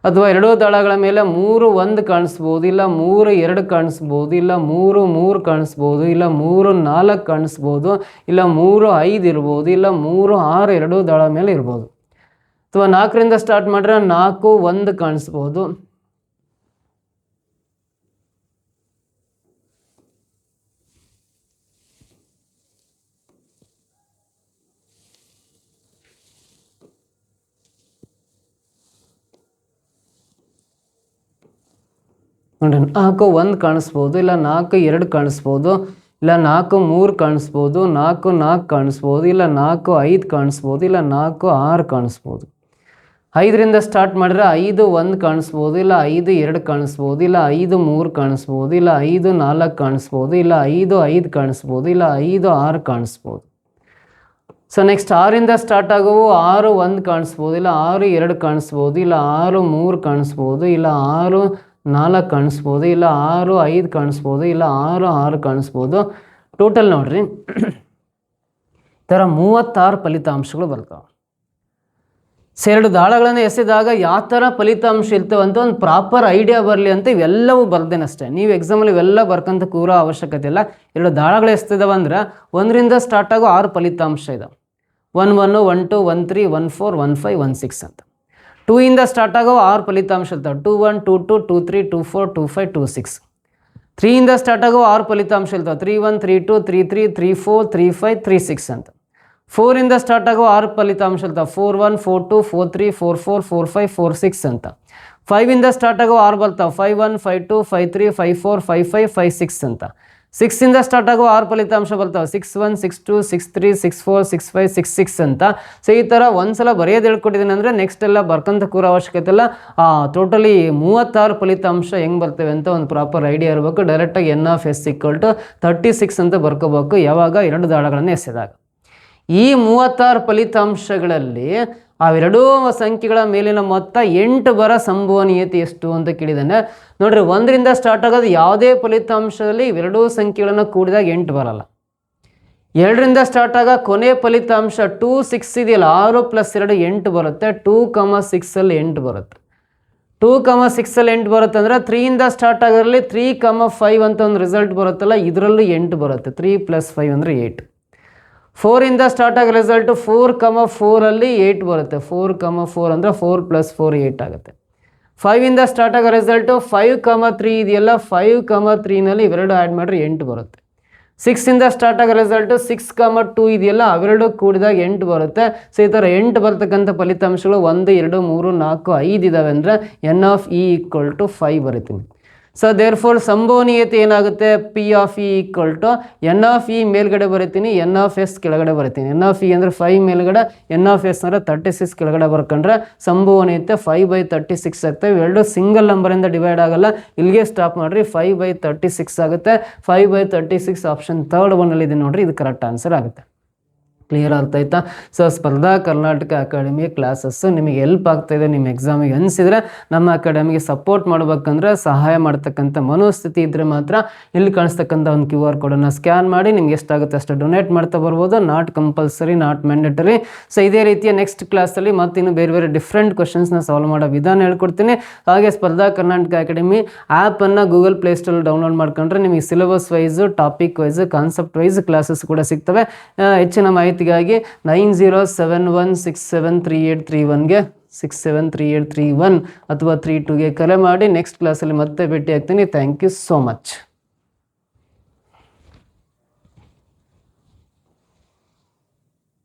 ಅಥವಾ ಎರಡೂ ದಳಗಳ ಮೇಲೆ 3 1 ಕಾಣಿಸ್ಬೋದು, ಇಲ್ಲ 3 2 ಕಾಣಿಸ್ಬೋದು, ಇಲ್ಲ 3 3 ಕಾಣಿಸ್ಬೋದು, ಇಲ್ಲ 3 4 ಕಾಣಿಸ್ಬೋದು, ಇಲ್ಲ 3 5 ಇರ್ಬೋದು, ಇಲ್ಲ 3 6 ಎರಡೂ ದಳ ಮೇಲೆ ಇರ್ಬೋದು. ಅಥವಾ 4ರಿಂದ ಸ್ಟಾರ್ಟ್ ಮಾಡಿದ್ರೆ 4 1 ಕಾಣಿಸ್ಬೋದು, ನೋಡ್ರಿ 4 1 ಕಾಣಿಸ್ಬೋದು, ಇಲ್ಲ 4 2 ಕಾಣಿಸ್ಬೋದು, ಇಲ್ಲ 4 3 ಕಾಣಿಸ್ಬೋದು, 4 4 ಕಾಣಿಸ್ಬೋದು, ಇಲ್ಲ 4 5 ಕಾಣಿಸ್ಬೋದು, ಇಲ್ಲ 4 6 ಕಾಣಿಸ್ಬೋದು. 5ರಿಂದ ಸ್ಟಾರ್ಟ್ ಮಾಡಿದ್ರೆ 5 1 ಕಾಣಿಸ್ಬೋದು, ಇಲ್ಲ 5 2 ಕಾಣಿಸ್ಬೋದು, ಇಲ್ಲ 5 3 ಕಾಣಿಸ್ಬೋದು, ಇಲ್ಲ 5 4 ಕಾಣಿಸ್ಬೋದು, ಇಲ್ಲ 5 5 ಕಾಣಿಸ್ಬೋದು, ಇಲ್ಲ 5 6 ಕಾಣಿಸ್ಬೋದು. ಸೊ ನೆಕ್ಸ್ಟ್ 6ರಿಂದ ಸ್ಟಾರ್ಟ್ ಆಗುವು 6 1 ಕಾಣಿಸ್ಬೋದು, ಇಲ್ಲ 6 2 ಕಾಣಿಸ್ಬೋದು, ಇಲ್ಲ 6 3 ಕಾಣಿಸ್ಬೋದು, ಇಲ್ಲ 6 4 ಕಾಣಿಸ್ಬೋದು, ಇಲ್ಲ 6 5 ಕಾಣಿಸ್ಬೋದು, ಇಲ್ಲ 6 6 ಕಾಣಿಸ್ಬೋದು. ಟೋಟಲ್ ನೋಡ್ರಿ ಈ ಥರ 36 ಫಲಿತಾಂಶಗಳು ಬರ್ತಾವೆ. ಸೊ 2 ದಾಳಗಳನ್ನು ಎಸೆದಾಗ ಯಾವ ಥರ ಫಲಿತಾಂಶ ಇರ್ತವೆ ಅಂತ ಒಂದು ಪ್ರಾಪರ್ ಐಡಿಯಾ ಬರಲಿ ಅಂತ ಇವೆಲ್ಲವೂ ಬರ್ದೇನಷ್ಟೇ. ನೀವು ಎಕ್ಸಾಮಲ್ಲಿ ಇವೆಲ್ಲ ಬರ್ಕಂತ ಕೂರೋ ಅವಶ್ಯಕತೆ ಇಲ್ಲ. 2 ದಾಳಗಳು ಎಸ್ತಿದಾವೆ ಅಂದ್ರೆ 1ರಿಂದ ಸ್ಟಾರ್ಟ್ ಆಗೋ 6 ಫಲಿತಾಂಶ ಇದಾವೆ. 1 1 1 2 1 3 1 4 1 5 1 6 ಅಂತ. 2ಯಿಂದ ಸ್ಟಾರ್ಟ್ ಆಗೋ 6 ಫಲಿತಾಂಶ ಇರ್ತಾವೆ. 2 1 2 2 2 3 2 4 2 5 2 6. 3ಯಿಂದ ಸ್ಟಾರ್ಟ್ ಆಗೋ 6 ಫಲಿತಾಂಶ ಇರ್ತಾವೆ. 3 1 3 2 3 3 3 4 3 5 3 6 ಅಂತ. 4ರಿಂದ ಸ್ಟಾರ್ಟ್ ಆಗೋ 6 ಫಲಿತಾಂಶ ಇರ್ತಾವೆ. 4 1 4 2 4 3 4 4 4 5 4 6 ಅಂತ. 5ಯಿಂದ ಸ್ಟಾರ್ಟ್ ಆಗೋ 6 ಬರ್ತಾವೆ. 5 1 5 2 5 3 5 4 5 5 5 6 ಅಂತ. 6ಯಿಂದ ಸ್ಟಾರ್ಟ್ ಆಗೋ 6 ಫಲಿತಾಂಶ ಬರ್ತಾವೆ. 6 1 6 2 6 3 6 4 6 5 6 6 ಅಂತ. ಸೊ ಈ ಥರ ಒಂದ್ಸಲ ಬರೆಯೋದು ಹೇಳ್ಕೊಟ್ಟಿದ್ದೀನಿ ಅಂದರೆ ನೆಕ್ಸ್ಟ್ ಎಲ್ಲ ಬರ್ಕಂತ ಕೂರೋ ಅವಶ್ಯಕತೆ ಇಲ್ಲ. ಟೋಟಲಿ 36 ಫಲಿತಾಂಶ ಹೆಂಗೆ ಬರ್ತವೆ ಅಂತ ಒಂದು ಪ್ರಾಪರ್ ಐಡಿಯಾ ಇರಬೇಕು. ಡೈರೆಕ್ಟಾಗಿ NF = 36 ಅಂತ ಬರ್ಕೋಬೇಕು ಯಾವಾಗ 2 ದಾಳಗಳನ್ನು ಎಸೆದಾಗ. ಈ 36 ಫಲಿತಾಂಶಗಳಲ್ಲಿ ಅವೆರಡೂ ಸಂಖ್ಯೆಗಳ ಮೇಲಿನ ಮೊತ್ತ 8 ಬರೋ ಸಂಭವನೀಯತೆ ಎಷ್ಟು ಅಂತ ಕೇಳಿದ್ದಾನೆ. ನೋಡ್ರಿ 1ರಿಂದ ಸ್ಟಾರ್ಟ್ ಆಗೋದು ಯಾವುದೇ ಫಲಿತಾಂಶದಲ್ಲಿ ಇವೆರಡೂ ಸಂಖ್ಯೆಗಳನ್ನು ಕೂಡಿದಾಗ 8 ಬರಲ್ಲ. 2ರಿಂದ ಸ್ಟಾರ್ಟ್ ಆಗ ಕೊನೆ ಫಲಿತಾಂಶ 2 6 ಇದೆಯಲ್ಲ, 6 + 2 8 ಬರುತ್ತೆ. 2, 6 ಅಲ್ಲಿ 8 ಬರುತ್ತೆ. 2, 6 ಅಲ್ಲಿ 8 ಬರುತ್ತೆ ಅಂದರೆ 3ಯಿಂದ ಸ್ಟಾರ್ಟ್ ಆಗೋದ್ರಲ್ಲಿ 3, 5 ಅಂತ ಒಂದು ರಿಸಲ್ಟ್ ಬರುತ್ತಲ್ಲ, ಇದರಲ್ಲೂ 8 ಬರುತ್ತೆ. 3 + 5 ಅಂದರೆ 8. 4ರಿಂದ ಸ್ಟಾರ್ಟ್ ಆಗೋ ರಿಸಲ್ಟ್ 4, 4 ಅಲ್ಲಿ 8 ಬರುತ್ತೆ. 4, 4 ಅಂದರೆ 4 + 4 8 ಆಗುತ್ತೆ. 5ಯಿಂದ ಸ್ಟಾರ್ಟ್ ಆಗೋ ರಿಸಲ್ಟು 5, 3 ಇದೆಯಲ್ಲ, 5, 3ನಲ್ಲಿ ಇವೆರಡು ಆ್ಯಡ್ ಮಾಡಿದ್ರೆ 8 ಬರುತ್ತೆ. 6ಯಿಂದ ಸ್ಟಾರ್ಟ್ ಆಗೋ ರಿಸಲ್ಟು 6, 2 ಇದೆಯಲ್ಲ, ಅವೆರಡು ಕೂಡಿದಾಗ 8 ಬರುತ್ತೆ. ಸೊ ಈ ಥರ 8 ಬರ್ತಕ್ಕಂಥ ಫಲಿತಾಂಶಗಳು 1 2 3 4 5 ಇದ್ದಾವೆ ಅಂದರೆ NF = 5 ಬರೀತೀನಿ. ಸೊ ದೇರ್ಫೋರ್ ಸಂಭವನೀಯತೆ ಏನಾಗುತ್ತೆ? P of E = NF ಮೇಲ್ಗಡೆ ಬರೀತೀನಿ, NF ಕೆಳಗಡೆ ಬರೀತೀನಿ. NF ಅಂದರೆ 5 ಮೇಲ್ಗಡೆ, NF ಅಂದರೆ 36 ಕೆಳಗಡೆ ಬರ್ಕೊಂಡ್ರೆ ಸಂಭವನೀಯತೆ 5/36 ಆಗ್ತವೆ. ಇವೆರಡು ಸಿಂಗಲ್ ನಂಬರಿಂದ ಡಿವೈಡ್ ಆಗಲ್ಲ. ಇಲ್ಲಿಗೆ ಸ್ಟಾಪ್ ಮಾಡಿರಿ. 5/36 ಆಗುತ್ತೆ. 5/36 ಆಪ್ಷನ್ 3rd ಒನ್ನಲ್ಲಿ ಇದೆ ನೋಡ್ರಿ, ಇದು ಕರೆಕ್ಟ್ ಆನ್ಸರ್ ಆಗುತ್ತೆ. ಕ್ಲಿಯರ್ ಆಗ್ತಾ ಆಯ್ತಾ? ಸೊ ಸ್ಪರ್ಧಾ ಕರ್ನಾಟಕ ಅಕಾಡೆಮಿಯ ಕ್ಲಾಸಸ್ಸು ನಿಮಗೆ ಹೆಲ್ಪ್ ಆಗ್ತಾಯಿದೆ ನಿಮ್ಮ ಎಕ್ಸಾಮಿಗೆ ಅನಿಸಿದರೆ ನಮ್ಮ ಅಕಾಡೆಮಿಗೆ ಸಪೋರ್ಟ್ ಮಾಡ್ಬೇಕಂದ್ರೆ, ಸಹಾಯ ಮಾಡ್ತಕ್ಕಂಥ ಮನೋಸ್ಥಿತಿ ಇದ್ದರೆ ಮಾತ್ರ ಇಲ್ಲಿ ಕಾಣಿಸ್ತಕ್ಕಂಥ ಒಂದು QR ಕೋಡನ್ನು ಸ್ಕ್ಯಾನ್ ಮಾಡಿ ನಿಮ್ಗೆ ಎಷ್ಟಾಗುತ್ತೆ ಅಷ್ಟು ಡೊನೇಟ್ ಮಾಡ್ತಾ ಬರ್ಬೋದು. Not compulsory, not mandatory. So ಇದೇ ರೀತಿಯ ನೆಕ್ಸ್ಟ್ ಕ್ಲಾಸಲ್ಲಿ ಮತ್ತಿನ್ನು ಬೇರೆ ಬೇರೆ ಡಿಫ್ರೆಂಟ್ ಕ್ವಶನ್ಸ್ನ ಸಾಲ್ವ್ ಮಾಡೋ ವಿಧಾನ ಹೇಳ್ಕೊಡ್ತೀನಿ. ಹಾಗೆ ಸ್ಪರ್ಧಾ ಕರ್ನಾಟಕ ಅಕಾಡೆಮಿ ಆ್ಯಪನ್ನು ಗೂಗಲ್ ಪ್ಲೇಸ್ಟೋರಲ್ಲಿ ಡೌನ್ಲೋಡ್ ಮಾಡ್ಕೊಂಡ್ರೆ ನಿಮಗೆ syllabus wise, topic wise, concept wise classes ಕೂಡ ಸಿಗ್ತವೆ. ಹೆಚ್ಚಿನ ಮಾಹಿತಿಗಾಗಿ 9071673831ಗೆ 673831 ಅಥವಾ 32ಗೆ ಕರೆ ಮಾಡಿ. ನೆಕ್ಸ್ಟ್ ಕ್ಲಾಸಲ್ಲಿ ಮತ್ತೆ ಭೇಟಿ ಆಗ್ತೀನಿ. Thank you so much.